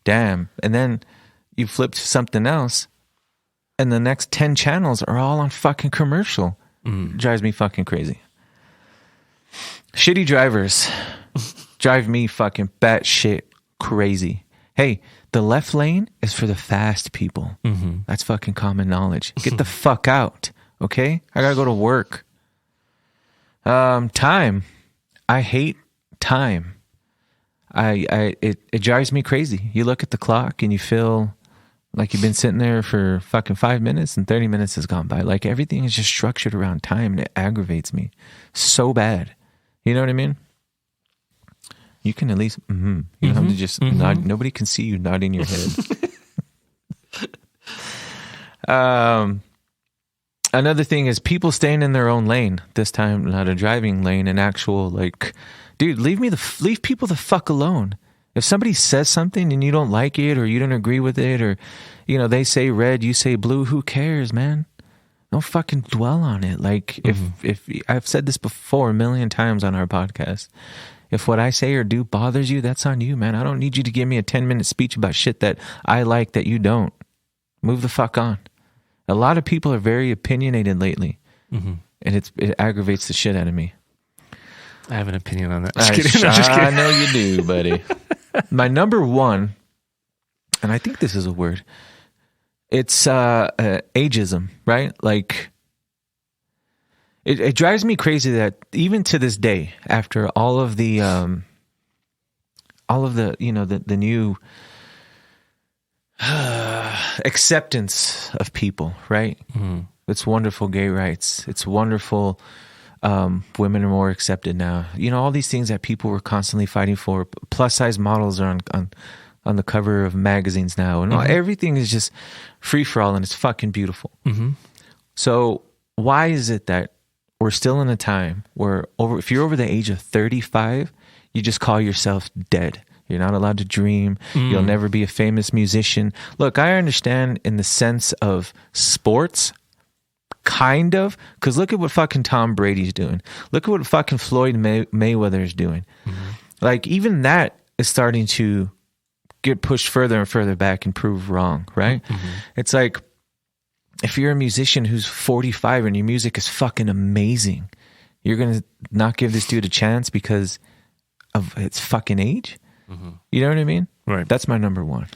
damn. And then you flip to something else, and the next 10 channels are all on fucking commercial. Drives me fucking crazy. Shitty drivers drive me fucking batshit crazy. Hey, the left lane is for the fast people. That's fucking common knowledge. Get the fuck out, okay? I gotta go to work. Time. I hate time. It drives me crazy. You look at the clock and you feel like you've been sitting there for fucking 5 minutes and 30 minutes has gone by. Like everything is just structured around time and it aggravates me so bad. You know what I mean? You can at least, you don't have to just nod. Nobody can see you nodding your head. Another thing is people staying in their own lane. This time, not a driving lane, an actual like, dude, leave people the fuck alone. If somebody says something and you don't like it or you don't agree with it or, you know, they say red, you say blue, who cares, man? Don't fucking dwell on it. Like if I've said this before a million times on our podcast, if what I say or do bothers you, that's on you, man. I don't need you to give me a 10-minute speech about shit that I like that you don't. Move the fuck on. A lot of people are very opinionated lately, and it aggravates the shit out of me. I have an opinion on that. I'm just kidding. I know you do, buddy. My number one, and I think this is a word, it's ageism, right? Like, it drives me crazy that even to this day, after all of the you know, the new acceptance of people, right? It's wonderful gay rights. It's wonderful. Women are more accepted now. You know, all these things that people were constantly fighting for. Plus size models are on the cover of magazines now, and everything is just free for all, and it's fucking beautiful. So why is it that we're still in a time where if you're over the age of 35, you just call yourself dead? You're not allowed to dream. You'll never be a famous musician. Look, I understand in the sense of sports, kind of, because look at what fucking Tom Brady's doing. Look at what fucking Floyd Mayweather is doing. Like, even that is starting to get pushed further and further back and prove wrong, right? It's like, if you're a musician who's 45 and your music is fucking amazing, you're going to not give this dude a chance because of its fucking age? You know what I mean? Right. That's my number one.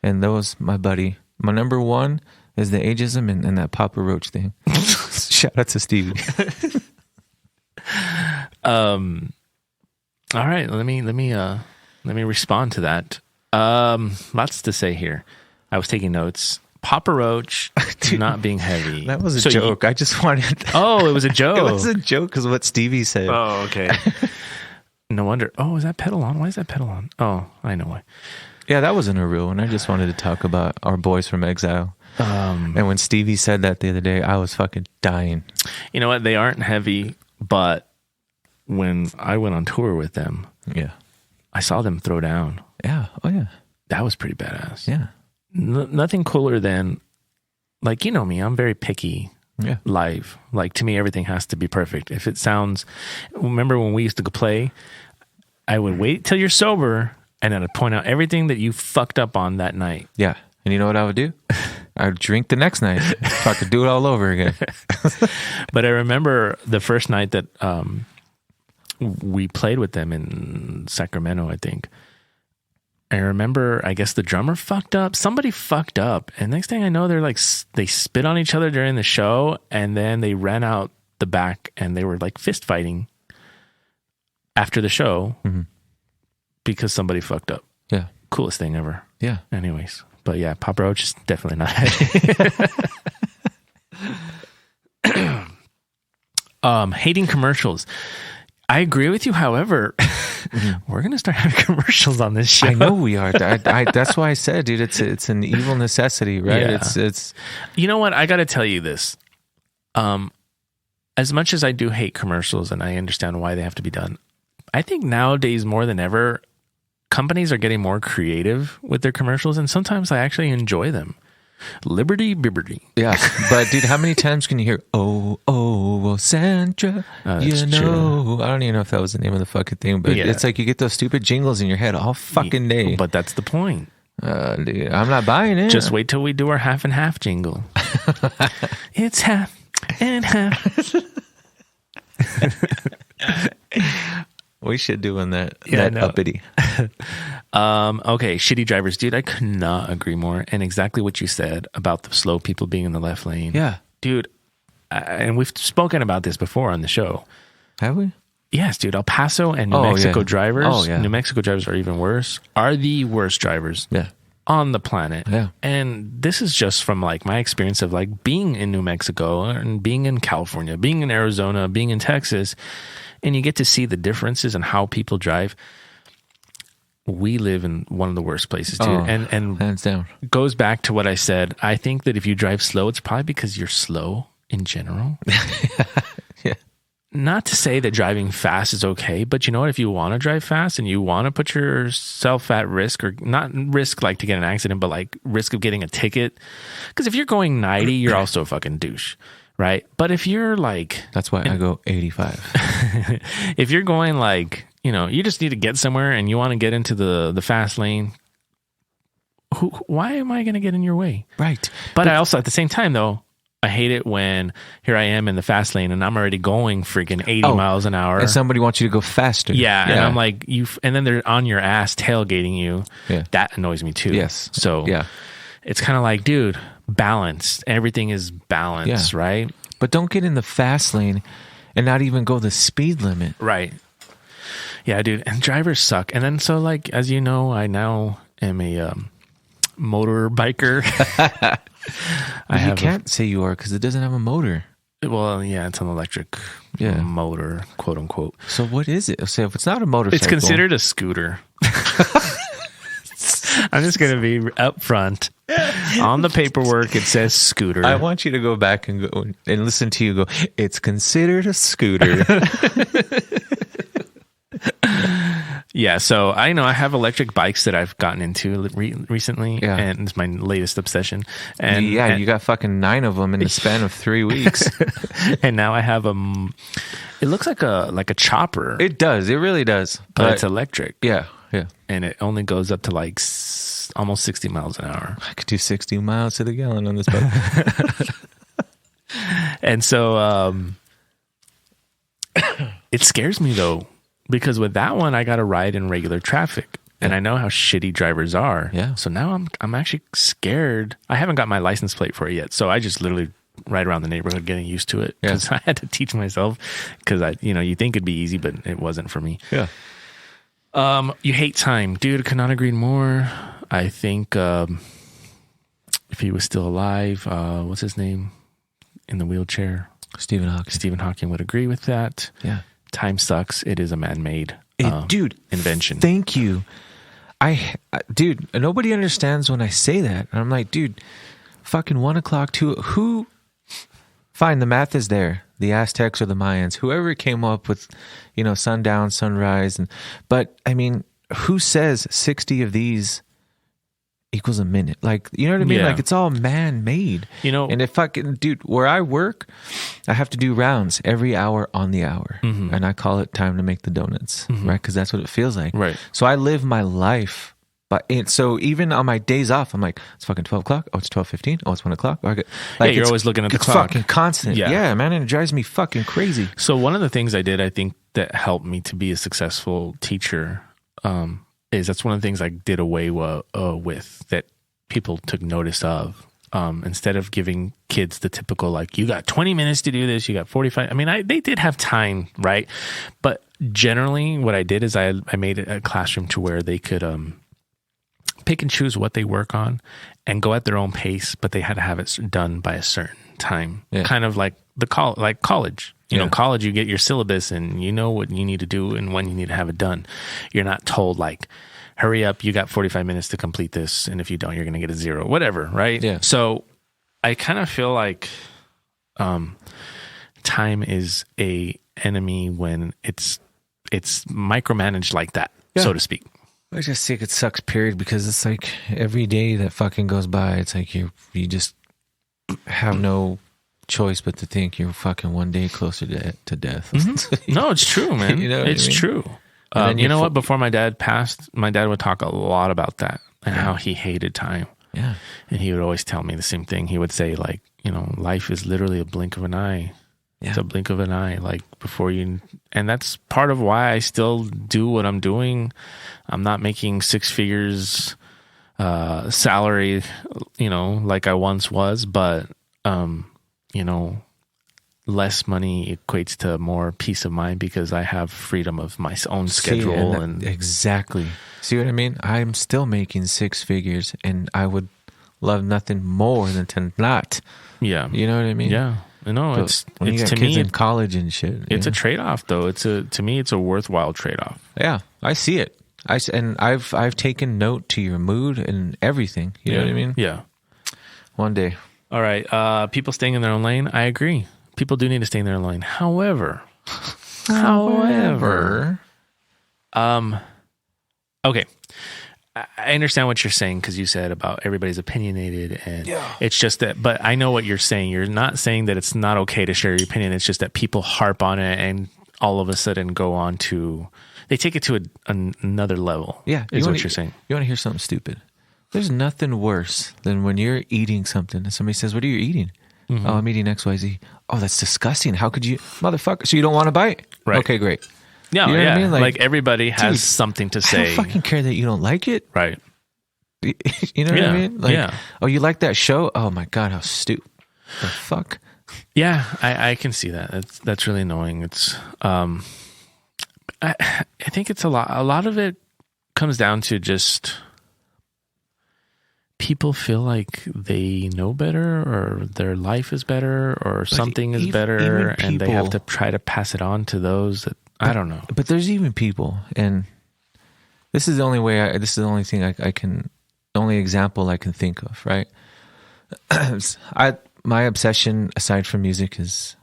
And that was my buddy. My number one is the ageism and that Papa Roach thing. Shout out to Stevie. All right, let me respond to that. Lots to say here. I was taking notes. Papa Roach not being heavy. That was a joke. I just wanted. Oh, it was a joke. It was a joke because what Stevie said. Oh, okay. No wonder. Oh, is that pedal on? Why is that pedal on? Oh, I know why. Yeah, that wasn't a real one. I just wanted to talk about our boys from Exile. And when Stevie said that the other day, I was fucking dying. You know what? They aren't heavy, but when I went on tour with them, yeah, I saw them throw down. Yeah. Oh, yeah. That was pretty badass. Yeah. Nothing cooler than, like, you know me, I'm very picky. Yeah. Live. Like, to me, everything has to be perfect. If it sounds, remember when we used to go play, I would wait till you're sober and then I'd point out everything that you fucked up on that night. Yeah. And you know what I would do? I would drink the next night. If I could do it all over again. But I remember the first night that we played with them in Sacramento, I think. I remember, I guess the drummer fucked up. Somebody fucked up. And next thing I know, they're like, they spit on each other during the show. And then they ran out the back and they were like fist fighting after the show because somebody fucked up. Yeah. Coolest thing ever. Yeah. Anyways. But yeah, Papa Roach is definitely not heavy. Hating commercials. I agree with you. However, we're going to start having commercials on this show. I know we are. That's why I said, dude, it's an evil necessity, right? Yeah. It's. You know what? I got to tell you this. As much as I do hate commercials and I understand why they have to be done, I think nowadays more than ever, companies are getting more creative with their commercials, and sometimes I actually enjoy them. Liberty Bibberty. Yeah, but dude, how many times can you hear oh Sandra? You know, true. I don't even know if that was the name of the fucking thing, but it's like you get those stupid jingles in your head all fucking day. But that's the point. Dude, I'm not buying it. Just wait till we do our half and half jingle. It's half and half. We should do on that. Yeah, that no. uppity. Okay, shitty drivers, dude. I could not agree more. And exactly what you said about the slow people being in the left lane. Yeah. Dude, and we've spoken about this before on the show. Have we? Yes, dude. El Paso and New Mexico drivers. Oh, yeah. New Mexico drivers are even worse. Are the worst drivers on the planet. Yeah. And this is just from like my experience of like being in New Mexico and being in California, being in Arizona, being in Texas, and you get to see the differences in how people drive. We live in one of the worst places, dude. And hands down. Goes back to what I said. I think that if you drive slow, it's probably because you're slow in general. Yeah. Not to say that driving fast is okay, but you know what? If you want to drive fast and you want to put yourself at risk, or not risk like to get an accident, but like risk of getting a ticket. Because if you're going 90, you're also a fucking douche, right? But if you're like... That's why I go 85. If you're going like, you know, you just need to get somewhere and you want to get into the fast lane, why am I going to get in your way? Right. But I also, at the same time though, I hate it when here I am in the fast lane and I'm already going freaking 80 miles an hour. And somebody wants you to go faster. Yeah. And I'm like, and then they're on your ass tailgating you. Yeah. That annoys me too. Yes. So it's kind of like, dude, balance. Everything is balance, right? But don't get in the fast lane and not even go the speed limit. Right. Yeah, dude. And drivers suck. And then so like, as you know, I now am a motor biker. You can't say you are because it doesn't have a motor. Well, yeah, it's an electric motor, quote unquote. So what is it? So if it's not a motorcycle, it's considered a scooter. I'm just going to be up front. On the paperwork, it says scooter. I want you to go back and go and listen to you go, it's considered a scooter. Yeah, so I know I have electric bikes that I've gotten into recently, and it's my latest obsession. And you got fucking 9 of them in the span of 3 weeks. And now I have it looks like a chopper. It does. It really does. But it's electric. Yeah. And it only goes up to like almost 60 miles an hour. I could do 60 miles to the gallon on this bike. And so it scares me though. Because with that one, I got to ride in regular traffic, and I know how shitty drivers are. Yeah. So now I'm actually scared. I haven't got my license plate for it yet, so I just literally ride around the neighborhood getting used to it because I had to teach myself. Because you think it'd be easy, but it wasn't for me. Yeah. You hate time, dude. Could not agree more. I think if he was still alive, what's his name in the wheelchair? Stephen Hawking. Stephen Hawking would agree with that. Yeah. Time sucks. It is a man-made invention. Thank you. Dude, nobody understands when I say that. And I'm like, dude, fucking 1 o'clock, 2. Who? Fine, the math is there. The Aztecs or the Mayans, whoever came up with, sundown, sunrise, but I mean, who says 60 of these equals a minute? Like, you know what I mean? Yeah. Like, it's all man-made. And if fucking, dude, where I work, I have to do rounds every hour on the hour. Mm-hmm. And I call it time to make the donuts, right? Because that's what it feels like. Right. So I live my life. So even on my days off, I'm like, it's fucking 12 o'clock. Oh, it's 12:15. Oh, it's 1 o'clock. Like, you're always looking at the clock. It's fucking constant. Yeah, man. And it drives me fucking crazy. So one of the things I did, I think, that helped me to be a successful teacher, is that's one of the things I did away with that people took notice of. Instead of giving kids the typical, like, you got 20 minutes to do this, you got 45. I mean, they did have time, right? But generally what I did is I made it a classroom to where they could pick and choose what they work on and go at their own pace, but they had to have it done by a certain time. Yeah. Kind of like college. College, you get your syllabus and you know what you need to do and when you need to have it done. You're not told, like, hurry up, you got 45 minutes to complete this, and if you don't, you're going to get a 0, whatever, right? Yeah. So I kind of feel like time is a enemy when it's micromanaged like that, so to speak. I just think it sucks, period, because it's like every day that fucking goes by, it's like you just have no choice but to think you're fucking one day closer to death. Mm-hmm. No, it's true, man. It's true. You know what? Before my dad passed, my dad would talk a lot about that. and how he hated time. Yeah. And he would always tell me the same thing. He would say, like, life is literally a blink of an eye. Yeah. It's a blink of an eye, like before you, and that's part of why I still do what I'm doing. I'm not making six figures salary, like I once was, but less money equates to more peace of mind because I have freedom of my own schedule. Exactly. See what I mean? I'm still making six figures, and I would love nothing more than to not. Yeah. You know what I mean? Yeah. No, it's to me in college and shit. It's a trade-off, though. To me, it's a worthwhile trade-off. Yeah, I see it. I've taken note to your mood and everything. You know what I mean? Yeah. One day. All right. People staying in their own lane. I agree. People do need to stay in their own lane. However, okay. I understand what you're saying because you said about everybody's opinionated, and it's just that. But I know what you're saying. You're not saying that it's not okay to share your opinion. It's just that people harp on it and all of a sudden go on to they take it to another level. Yeah, is what you're saying. You want to hear something stupid? There's nothing worse than when you're eating something and somebody says, "What are you eating?" Mm-hmm. "Oh, I'm eating XYZ." "Oh, that's disgusting. How could you, motherfucker?" So you don't want to bite? Right. Okay, great. Yeah, you know what I mean? Like everybody has something to say. I don't fucking care that you don't like it. Right. You know what I mean? Like, oh, you like that show? Oh my God, how stupid. The fuck? Yeah, I can see that. That's really annoying. It's I think it's a lot of it comes down to just people feel like they know better or their life is better or something is better, and they have to try to pass it on to those that I don't know. But there's even people, and this is the only way. This is the only thing I can, the only example I can think of. Right? My obsession, aside from music, is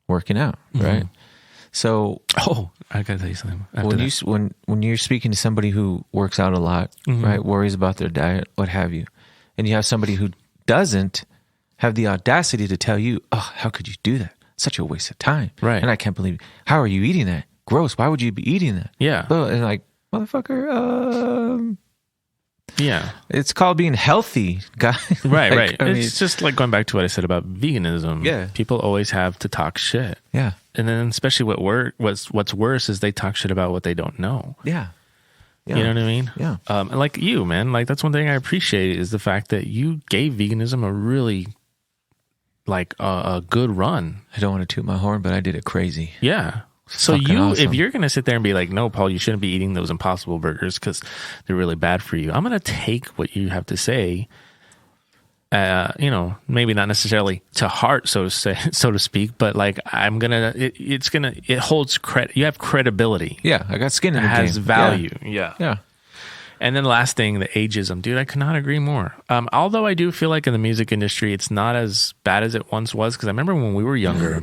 working out. Right? Mm-hmm. So, I gotta tell you something. When you're speaking to somebody who works out a lot, mm-hmm. right, worries about their diet, what have you, and you have somebody who doesn't have the audacity to tell you, "Oh, how could you do that? Such a waste of time." Right? And I can't believe. How are you eating that? Gross. Why would you be eating that? Yeah. And like, motherfucker, yeah. It's called being healthy, guys. Right, right. It's just like going back to what I said about veganism. Yeah. People always have to talk shit. Yeah. And then especially what's worse is they talk shit about what they don't know. Yeah. You know what I mean? Yeah. And like you, man, like that's one thing I appreciate is the fact that you gave veganism a really like a good run. I don't want to toot my horn, but I did it crazy. Yeah. So if you're going to sit there and be like, "No, Paul, you shouldn't be eating those Impossible Burgers because they're really bad for you," I'm going to take what you have to say, maybe not necessarily to heart, so to speak, but like it holds credit. You have credibility. Yeah, I got skin in the game. It has value. Yeah. And then the last thing, the ageism, dude, I could not agree more. Although I do feel like in the music industry, it's not as bad as it once was, because I remember when we were younger.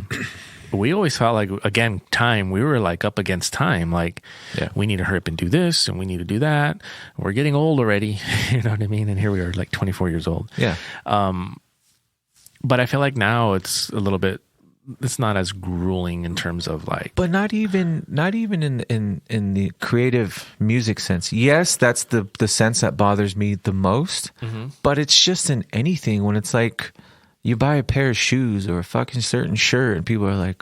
We always felt like, again, time, we were like up against time. Like, we need to hurry up and do this and we need to do that. We're getting old already. You know what I mean? And here we are like 24 years old. Yeah. But I feel like now it's a little bit, it's not as grueling in terms of like. But not even in the creative music sense. Yes, that's the sense that bothers me the most. Mm-hmm. But it's just in anything when it's like, you buy a pair of shoes or a fucking certain shirt and people are like,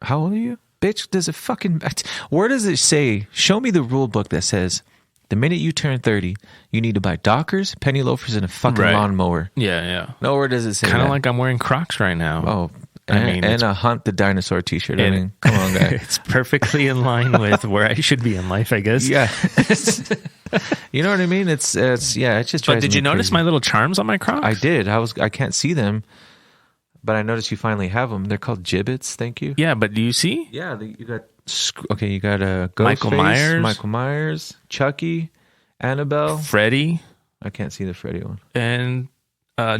"How old are you? Bitch, does it fucking... Where does it say? Show me the rule book that says the minute you turn 30, you need to buy Dockers, penny loafers, and a fucking lawnmower." Yeah. Nowhere does it say kind of like I'm wearing Crocs right now. Oh, and a Hunt the Dinosaur t-shirt. I mean, come on, guy. It's perfectly in line with where I should be in life, I guess. Yeah. You know what I mean? It's just drives me But did you notice crazy. my little charms on my Crocs? I did. I can't see them, but I noticed you finally have them. They're called gibbets. Thank you. Yeah, but do you see? Yeah, you got Ghostface, Michael Myers, Chucky, Annabelle, Freddy. I can't see the Freddy one. And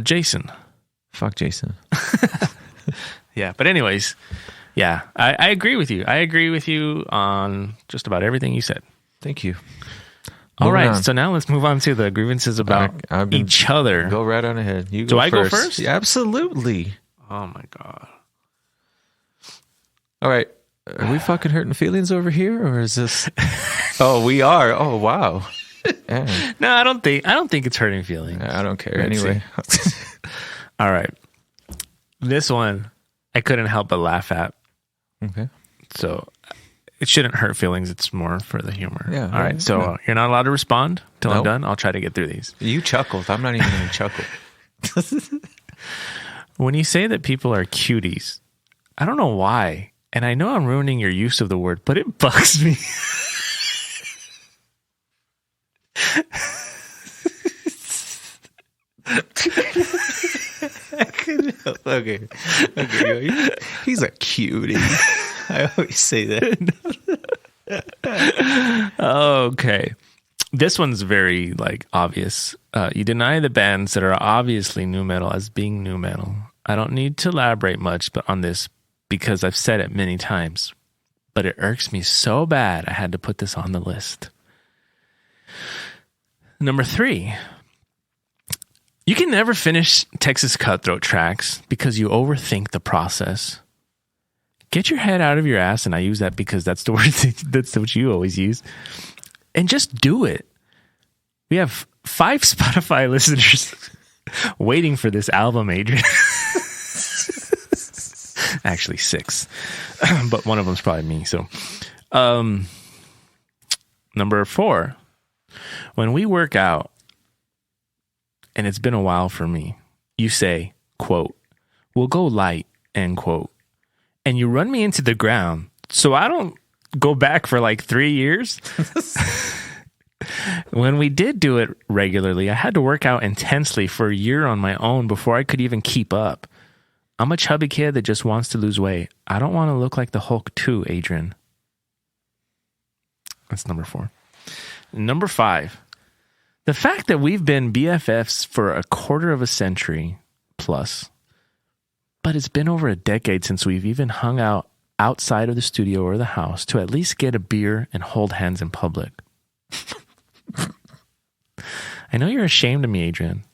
Jason. Fuck Jason. Yeah, but anyways, yeah, I agree with you. I agree with you on just about everything you said. Thank you. All right, so now let's move on to the grievances about each other. Go right on ahead. You go first. Do I go first? Yeah, absolutely. Oh my God. All right. Are we fucking hurting feelings over here, or is this... Oh, we are. Oh, wow. Yeah. No, I don't think it's hurting feelings. I don't care. Let's Anyway. All right. This one I couldn't help but laugh at. Okay. So it shouldn't hurt feelings. It's more for the humor. Yeah. All right. So you're not allowed to respond till I'm Nope. done. I'll try to get through these. You chuckled. I'm not even going to chuckle. When you say that people are cuties, I don't know why. And I know I'm ruining your use of the word, but it bugs me. Okay. He's a cutie. I always say that. Okay. This one's very obvious. You deny the bands that are obviously nu metal as being nu metal. I don't need to elaborate much on this because I've said it many times, but it irks me so bad I had to put this on the list. Number 3. You can never finish Texas Cutthroat tracks because you overthink the process. Get your head out of your ass, and I use that because that's the word that's what you always use. And just do it. We have 5 Spotify listeners waiting for this album, Adrian. Actually 6. But one of them's probably me. So, number 4. When we work out, and it's been a while for me, you say, quote, we'll go light, end quote. And you run me into the ground so I don't go back for 3 years. When we did do it regularly, I had to work out intensely for a year on my own before I could even keep up. I'm a chubby kid that just wants to lose weight. I don't want to look like the Hulk too, Adrian. That's number 4. Number 5. The fact that we've been BFFs for a quarter of a century plus, but it's been over a decade since we've even hung out outside of the studio or the house to at least get a beer and hold hands in public. I know you're ashamed of me, Adrian,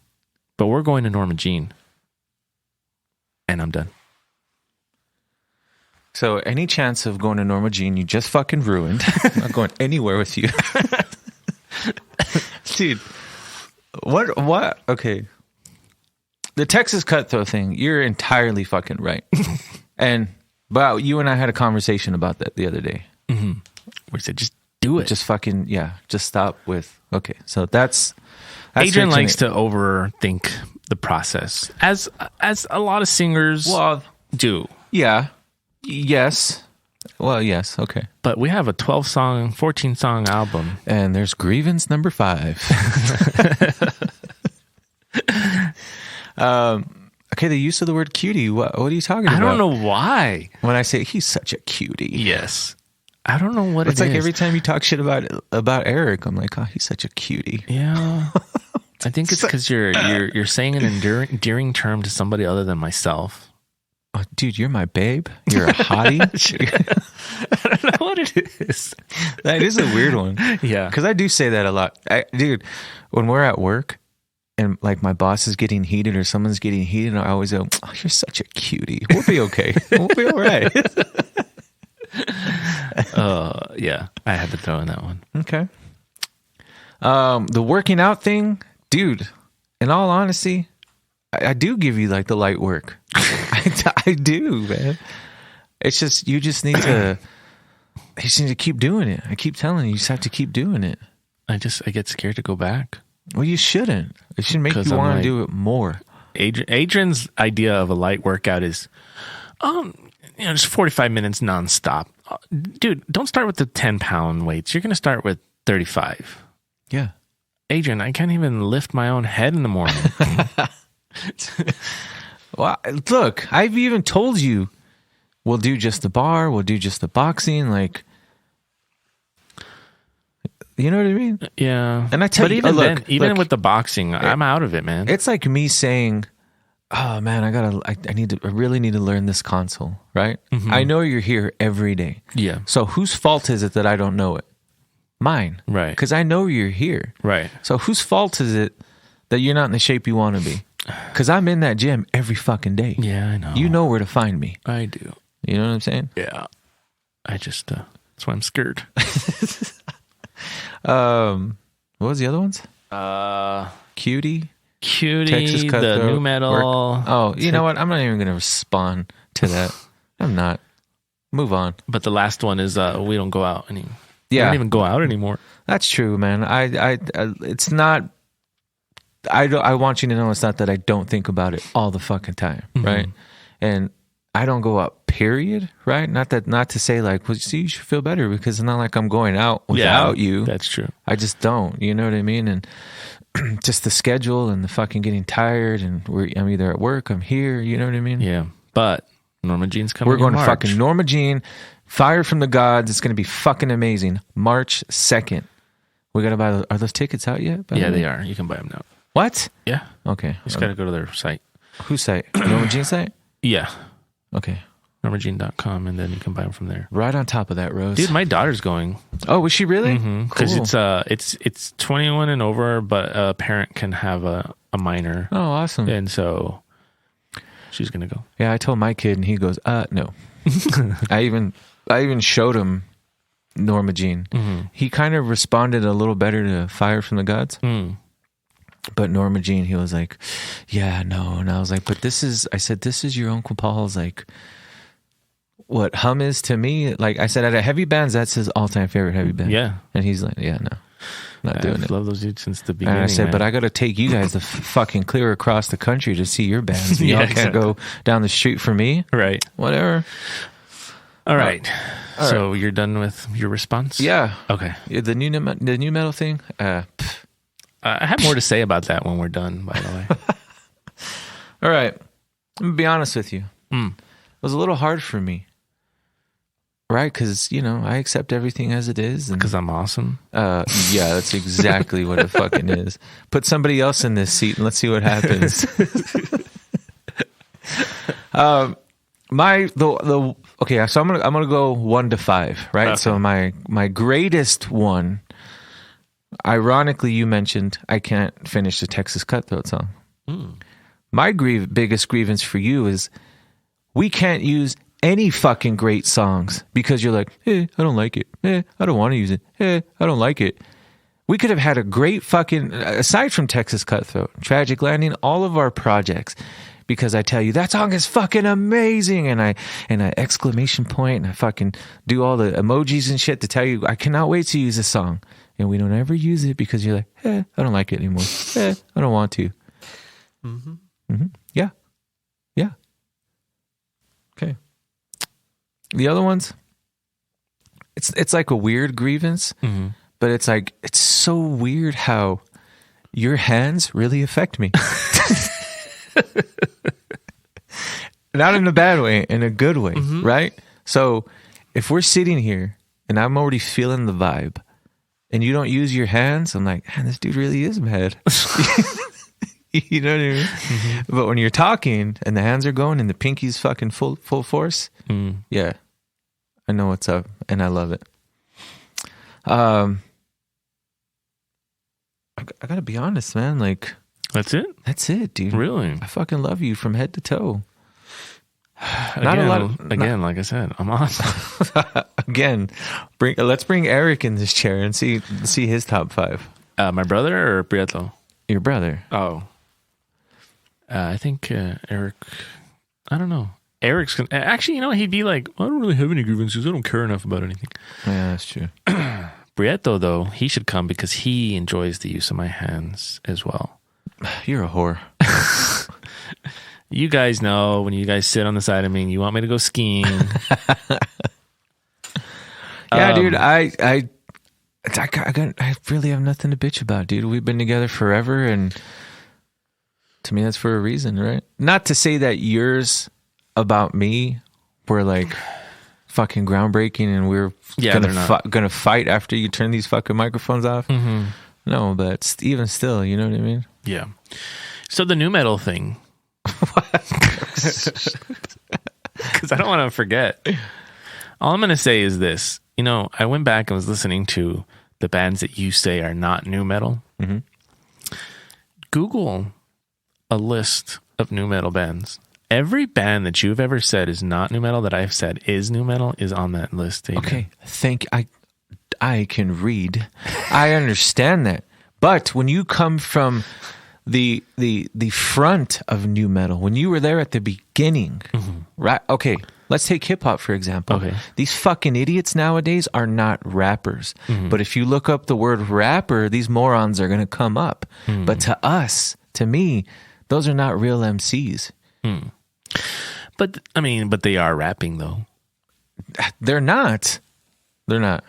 but we're going to Norma Jean. And I'm done. So any chance of going to Norma Jean, you just fucking ruined. I'm not going anywhere with you. Dude, what? Okay. The Texas Cutthroat thing, you're entirely fucking right. But you and I had a conversation about that the other day. Mm-hmm. We said, just do it. Just fucking, just stop with, okay. So that's Adrian likes to overthink the process, as a lot of singers do. Yeah. Yes. Well, yes. Okay. But we have a 12-song, 14-song album. And there's Grievance number 5. Okay, the use of the word cutie. What are you talking about? I don't know why. When I say he's such a cutie. Yes. I don't know what it's like every time you talk shit about Eric, I'm like, oh, he's such a cutie. Yeah. I think it's because you're saying an endearing term to somebody other than myself. Oh, dude, you're my babe. You're a hottie. I don't know what it is. That is a weird one. Yeah. Because I do say that a lot. Dude, when we're at work and my boss is getting heated or someone's getting heated, I always go, oh, you're such a cutie. We'll be okay. We'll be all right. Yeah. I had to throw in that one. Okay. The working out thing, dude, in all honesty, I do give you the light work. I do, man. It's just you just need to keep doing it. I keep telling you just have to keep doing it. I get scared to go back. Well, you shouldn't. It should make you want to do it more. Adrian's idea of a light workout is just 45 minutes nonstop. Dude, don't start with the 10-pound weights. You're going to start with 35. Yeah. Adrian, I can't even lift my own head in the morning. Well, look, I've even told you we'll do just the bar, we'll do just the boxing, you know what I mean? Yeah. And I tell you, even with the boxing, I'm out of it, man. It's like me saying, oh man, I really need to learn this console, right? Mm-hmm. I know you're here every day. Yeah. So whose fault is it that I don't know it? Mine. Right. Because I know you're here. Right. So whose fault is it that you're not in the shape you want to be? Because I'm in that gym every fucking day. Yeah, I know. You know where to find me. I do. You know what I'm saying? Yeah. I just, that's why I'm scared. What was the other ones? Cutie, Texas the Cutthroat, new metal. Oh, you know what? I'm not even going to respond to that. I'm not. Move on. But the last one is we don't go out anymore. Yeah. We don't even go out anymore. That's true, man. It's not. I want you to know it's not that I don't think about it all the fucking time, right? And I don't go out, period, right? Not to say like, well, see, you should feel better because it's not like I'm going out without you. That's true. I just don't. You know what I mean? And just the schedule and the fucking getting tired, and I'm either at work, I'm here. You know what I mean? Yeah. But Norma Jean's coming. We're going in to March. fucking Norma Jean, Fire from the Gods. It's going to be fucking amazing. March 2nd. We got to buy those. Are those tickets out yet? Yeah, they are. You can buy them now. What? Yeah. Okay. You just got to go to their site. Whose site? Norma Jean's site? Yeah. Okay. NormaJean.com, and then you can buy them from there. Right on top of that, Rose. Dude, my daughter's going. Oh, was she really? Because Cool. it's 21 and over, but a parent can have a minor. Oh, awesome. And so she's going to go. Yeah, I told my kid, and he goes, no. I even showed him Norma Jean. He kind of responded a little better to Fire from the Gods. But Norma Jean, he was like, yeah, no. And I was like, but this is your Uncle Paul's, like, what Hum is to me. Like I said, at a heavy bands, that's his all-time favorite heavy band. Yeah. And he's like, yeah, no, not doing it. I've loved those dudes since the beginning. And I said, man. but I got to take you guys to fucking clear across the country to see your bands. Yeah, Y'all can't go down the street for me. Right. Whatever. All right. So you're done with your response? Yeah. Okay. Yeah, the new metal thing. I have more to say about that when we're done, by the way. All right. I'm going to be honest with you. It was a little hard for me. Right? Because, I accept everything as it is. Because I'm awesome. Yeah, that's exactly what it fucking is. Put somebody else in this seat and let's see what happens. Okay, so I'm gonna go 1 to 5, right? Okay. So my greatest one, ironically, you mentioned I can't finish the Texas Cutthroat song. My biggest grievance for you is we can't use any fucking great songs because you're like, I don't like it. I don't want to use it. I don't like it. We could have had a great fucking, aside from Texas Cutthroat, Tragic Landing, all of our projects, because I tell you that song is fucking amazing, and I exclamation point, and I fucking do all the emojis and shit to tell you I cannot wait to use this song, and we don't ever use it because you're like, I don't like it anymore. I don't want to. Yeah. Okay. The other ones, it's like a weird grievance, but it's like, it's so weird how your hands really affect me. Not in a bad way, in a good way, right? So if we're sitting here and I'm already feeling the vibe and you don't use your hands, I'm like, man, this dude really is mad. You know what I mean? But when you're talking and the hands are going and the pinky's fucking full force, yeah, I know what's up and I love it. I gotta be honest, man. Like, That's it, dude. Really? I fucking love you from head to toe. Again, like I said, I'm awesome. Again, let's bring Eric in this chair and see his top 5. My brother or Prieto? Your brother. Oh. I think Eric, I don't know. Eric's gonna, actually, he'd be like, I don't really have any grievances. I don't care enough about anything. Yeah, that's true. Prieto, though, he should come because he enjoys the use of my hands as well. You're a whore. You guys know when you guys sit on the side of me and you want me to go skiing. Yeah, dude, I really have nothing to bitch about, dude. We've been together forever, and to me, that's for a reason, right? Not to say that yours about me were like fucking groundbreaking, and we're gonna fight after you turn these fucking microphones off. No, but even still, you know what I mean? Yeah. So the new metal thing. Because I don't want to forget. All I'm going to say is this. I went back and was listening to the bands that you say are not new metal. Google a list of new metal bands. Every band that you've ever said is not new metal that I've said is new metal is on that list. Adrian. Okay, I can read. I understand that. But when you come from the front of new metal, when you were there at the beginning, right? Okay, let's take hip hop for example. Okay. These fucking idiots nowadays are not rappers. But if you look up the word rapper, these morons are going to come up. But to us, to me, those are not real MCs. But I mean, but they are rapping though. They're not. They're not.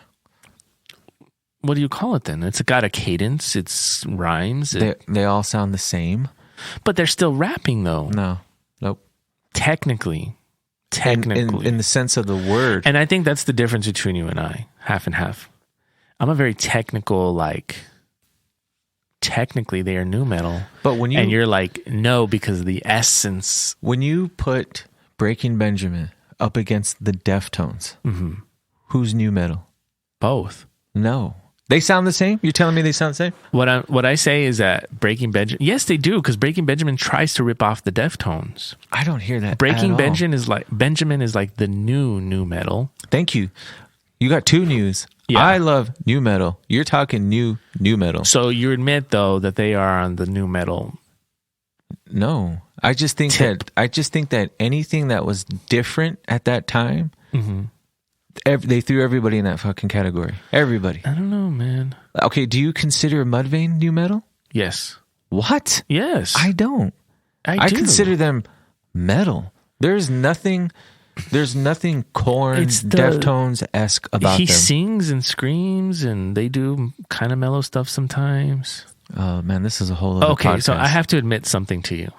What do you call it then? It's got a cadence. It's rhymes. They all sound the same. But they're still rapping though. No. Nope. Technically. In the sense of the word. And I think that's the difference between you and I. Half and half. I'm a very technical, like, technically they are new metal. But when you... And you're like, no, because of the essence. When you put Breaking Benjamin up against the Deftones, who's new metal? Both. No. They sound the same? You're telling me they sound the same? What I say is that Breaking Benjamin... Yes, they do, because Breaking Benjamin tries to rip off the Deftones. I don't hear that Breaking at all. Benjamin is like the new metal. Thank you. You got two news. Yeah. I love new metal. You're talking new metal. So you admit, though, that they are on the new metal. No. I just think that anything that was different at that time... they threw everybody in that fucking category. Everybody. I don't know, man. Okay, do you consider Mudvayne new metal? Yes. What? Yes. I don't. I do. consider them metal. There's nothing Korn, Deftones-esque about them. He sings and screams, and they do kind of mellow stuff sometimes. Oh, man, this is a whole other podcast. So I have to admit something to you.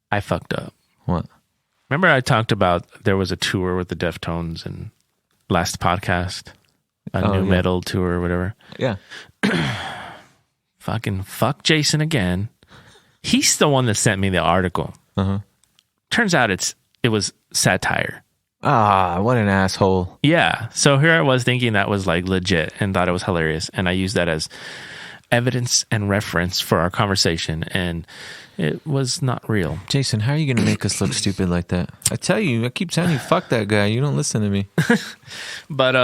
I fucked up. What? Remember I talked about there was a tour with the Deftones and last podcast, new metal tour or whatever. Yeah. Fucking fuck Jason again. He's the one that sent me the article. Turns out it was satire. Ah, what an asshole. Yeah. So here I was thinking that was like legit and thought it was hilarious. And I used that as evidence and reference for our conversation. And it was not real. Jason, how are you going to make us look stupid like that? I keep telling you, fuck that guy. You don't listen to me. But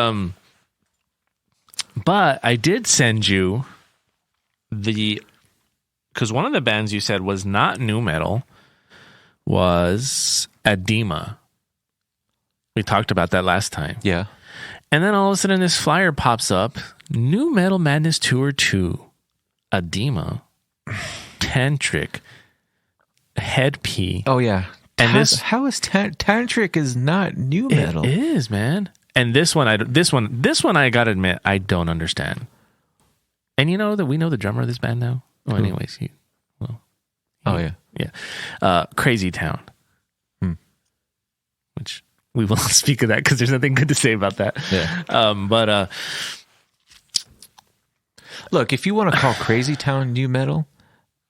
I did send you because one of the bands you said was not new metal was Edema. We talked about that last time. Yeah. And then all of a sudden this flyer pops up, New Metal Madness Tour 2, Edema, Tantric, Head P. Oh yeah. And how is Tantric is not new metal? It is, man. And this one I gotta admit I don't understand. And you know that we know the drummer of this band now. Well, anyways, Crazy Town, which we will not speak of that because there's nothing good to say about that. Yeah. Look, if you want to call Crazy Town new metal,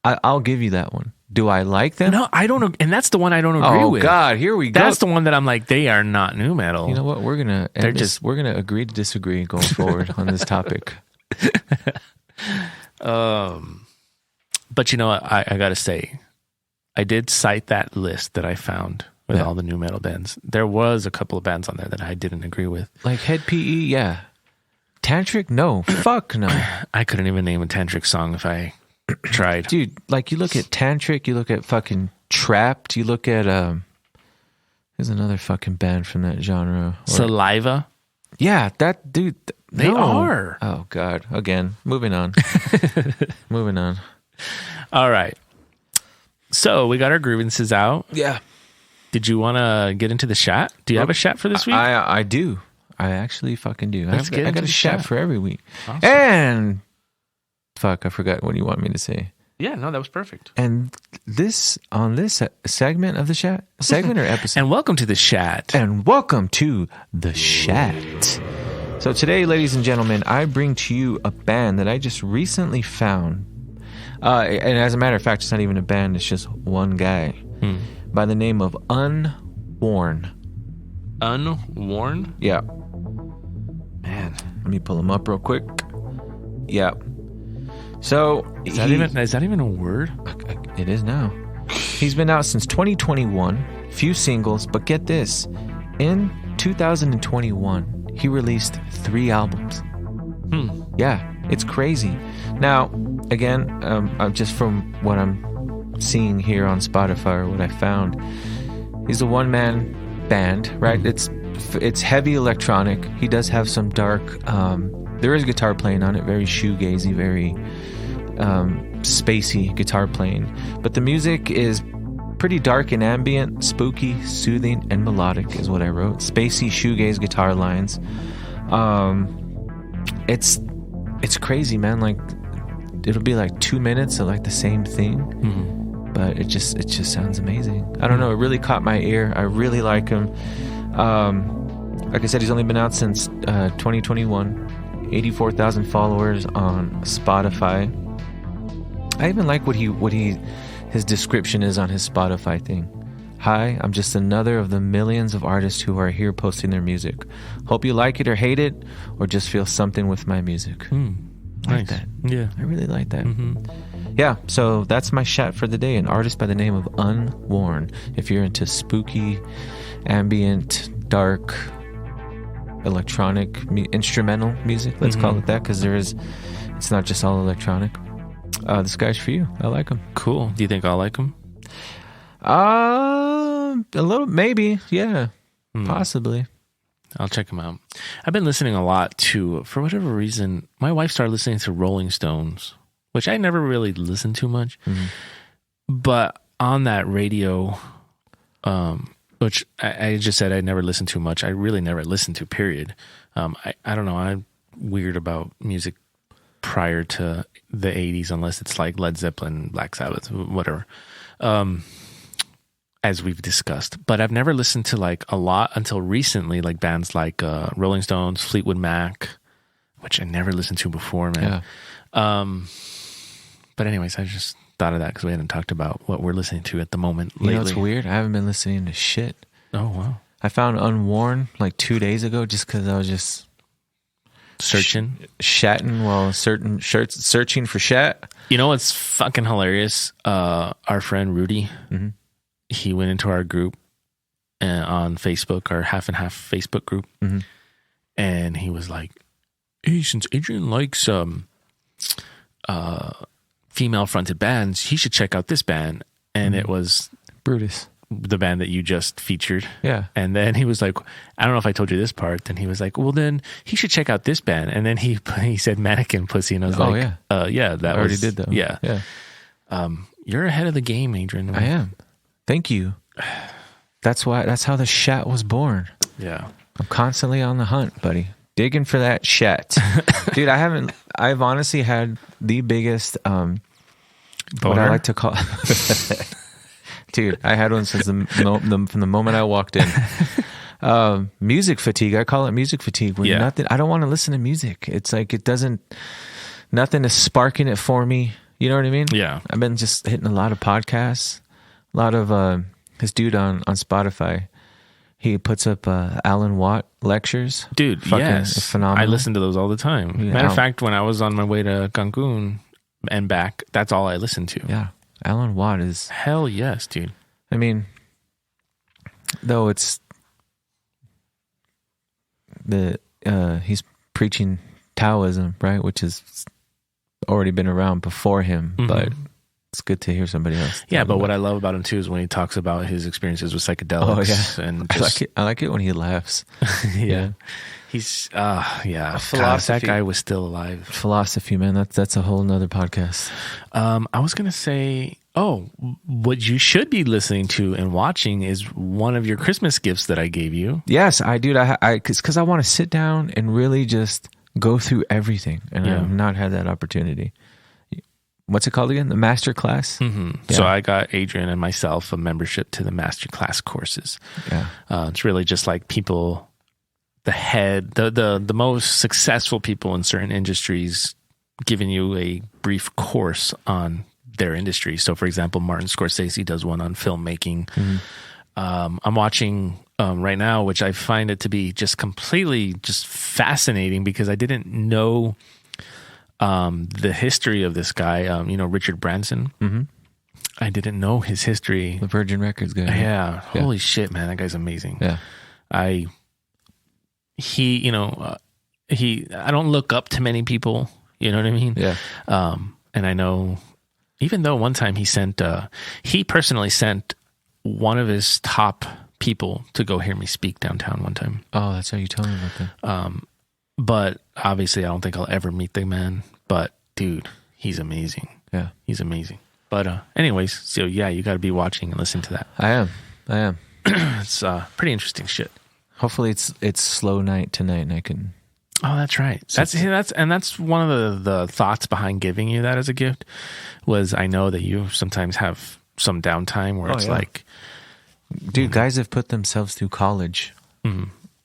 I'll give you that one. Do I like them? No, I don't. And that's the one I don't agree with. Oh God, here we go. That's the one that I'm like, they are not new metal. You know what? We're gonna agree to disagree going forward on this topic. But you know what? I gotta say, I did cite that list that I found with all the new metal bands. There was a couple of bands on there that I didn't agree with. Like Head PE, yeah. Tantric, no. Fuck no. I couldn't even name a Tantric song if I tried. Dude, like you look at Tantric, you look at fucking Trapped, you look at there's another fucking band from that genre. Saliva. Yeah, that dude. They are. Oh God. Again, moving on. Moving on. All right. So we got our grievances out. Yeah. Did you want to get into the chat? Do you have a chat for this week? I do. I actually fucking do. I got a chat for every week. Awesome. And fuck, I forgot what you want me to say. Yeah, no, that was perfect. And this segment of the chat, segment or episode? And welcome to the chat. And welcome to the chat. So today, ladies and gentlemen, I bring to you a band that I just recently found. And as a matter of fact, it's not even a band, it's just one guy by the name of Unworn. Unworn? Yeah. Man, let me pull him up real quick. Yeah. So is that even a word? It is now. He's been out since 2021, few singles, but get this. In 2021, he released 3 albums. Yeah, it's crazy. Now, again, just from what I'm seeing here on Spotify or what I found, he's a one-man band, right? It's heavy electronic. He does have some dark, there is guitar playing on it, very shoegazy, very spacey guitar playing, but the music is pretty dark and ambient, spooky, soothing, and melodic is what I wrote. Spacey shoegaze guitar lines. It's crazy, man. Like, it'll be like 2 minutes of like the same thing, but it just sounds amazing. I don't know, it really caught my ear. I really like him. Like I said, he's only been out since 2021. 84,000 followers on Spotify. I even like what his description is on his Spotify thing. Hi, I'm just another of the millions of artists who are here posting their music. Hope you like it or hate it, or just feel something with my music. I like that. Yeah. I really like that. Yeah, so that's my shout for the day. An artist by the name of Unworn. If you're into spooky, ambient, dark, electronic, instrumental music, let's call it that, because it's not just all electronic. This guy's for you. I like him. Cool. Do you think I'll like him? A little, maybe. Yeah, possibly. I'll check him out. I've been listening a lot to, for whatever reason, my wife started listening to Rolling Stones, which I never really listened to much. But on that radio, which I just said I never listened to much. I really never listened to, period. I don't know. I'm weird about music prior to the 80s, unless it's like Led Zeppelin, Black Sabbath, whatever. As we've discussed, but I've never listened to like a lot until recently, like bands like Rolling Stones, Fleetwood Mac, which I never listened to before, man. Yeah. But anyways, I just thought of that because we hadn't talked about what we're listening to at the moment lately. You know, it's weird. I haven't been listening to shit. Oh, wow. I found Unworn like 2 days ago just because I was just searching, searching for shat. You know what's fucking hilarious? Our friend Rudy, he went into our group on Facebook, our half and half Facebook group, and he was like, "Hey, since Adrian likes female fronted bands, he should check out this band." And it was Brutus, the band that you just featured. Yeah. And then he was like, I don't know if I told you this part. Then he was like, well, then he should check out this band. And then he said Mannequin Pussy. And I was yeah, that I already did though. Yeah. Yeah. You're ahead of the game, Adrian. I am. Thank you. That's how the shat was born. Yeah. I'm constantly on the hunt, buddy. Digging for that shat. Dude, I've honestly had the biggest, what I like to call, dude, I had one since from the moment I walked in. Music fatigue. I call it music fatigue. When I don't want to listen to music. It's like nothing is sparking it for me. You know what I mean? Yeah. I've been just hitting a lot of podcasts, a lot of this dude on Spotify. He puts up Alan Watt lectures. Dude, yes. Phenomenal. I listen to those all the time. Yeah. Matter of fact, when I was on my way to Cancun and back, that's all I listened to. Yeah. Alan Watt is... Hell yes, dude. I mean, though it's... he's preaching Taoism, right? Which has already been around before him, but... It's good to hear somebody else. Yeah, but what I love about him too is when he talks about his experiences with psychedelics. Oh, yeah. And just, I like it when he laughs. Yeah. He's philosophy. God, that guy was still alive. Philosophy, man. That's a whole nother podcast. I was gonna say, what you should be listening to and watching is one of your Christmas gifts that I gave you. Yes, I do. Because I want to sit down and really just go through everything, and I've not had that opportunity. What's it called again? The Master Class? Yeah. So I got Adrian and myself a membership to the Master Class courses. Yeah. It's really just like people, the most successful people in certain industries giving you a brief course on their industry. So for example, Martin Scorsese does one on filmmaking. I'm watching right now, which I find it to be just completely just fascinating because I didn't know the history of this guy, Richard Branson. I didn't know his history. The Virgin Records guy. Yeah. Holy shit, man. That guy's amazing. Yeah. I don't look up to many people, you know what I mean? Yeah. And I know, even though one time he personally sent one of his top people to go hear me speak downtown one time. Oh, that's how you told me about that. But obviously, I don't think I'll ever meet the man. But dude, he's amazing. Yeah, he's amazing. But anyways, so yeah, you got to be watching and listen to that. I am. It's pretty interesting shit. Hopefully, it's slow night tonight, and I can. Oh, that's right. That's one of the thoughts behind giving you that as a gift. Was I know that you sometimes have some downtime where it's like, dude, guys have put themselves through college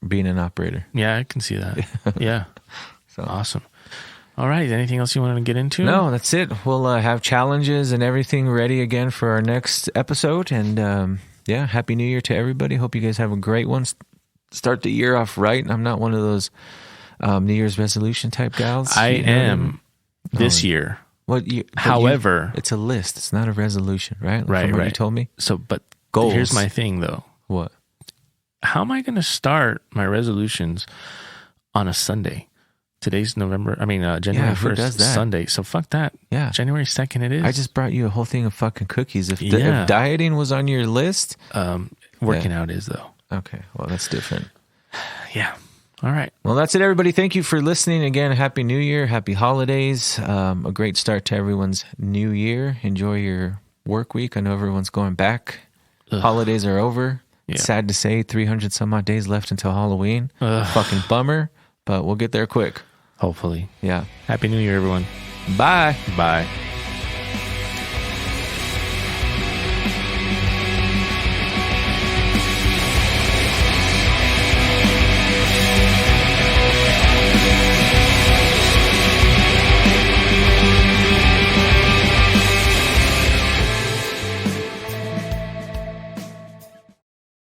being an operator. Yeah, I can see that. Yeah, so awesome. All right, anything else you want to get into? No, that's it. We'll have challenges and everything ready again for our next episode. And yeah, Happy New Year to everybody. Hope you guys have a great one. Start the year off right. I'm not one of those New Year's resolution type gals. I am this year. However, it's a list. It's not a resolution, right? Right, From what right. You told me. So, but goals. Here's my thing, though. What? How am I going to start my resolutions on a Sunday? Today's January 1st, does that? Sunday. So fuck that. Yeah. January 2nd it is. I just brought you a whole thing of fucking cookies. If dieting was on your list. Working out is, though. Okay. Well, that's different. Yeah. All right. Well, that's it, everybody. Thank you for listening again. Happy New Year. Happy holidays. A great start to everyone's new year. Enjoy your work week. I know everyone's going back. Holidays are over. Yeah. It's sad to say 300 some odd days left until Halloween. Fucking bummer, but we'll get there quick. Hopefully. Yeah. Happy New Year, everyone. Bye. Bye.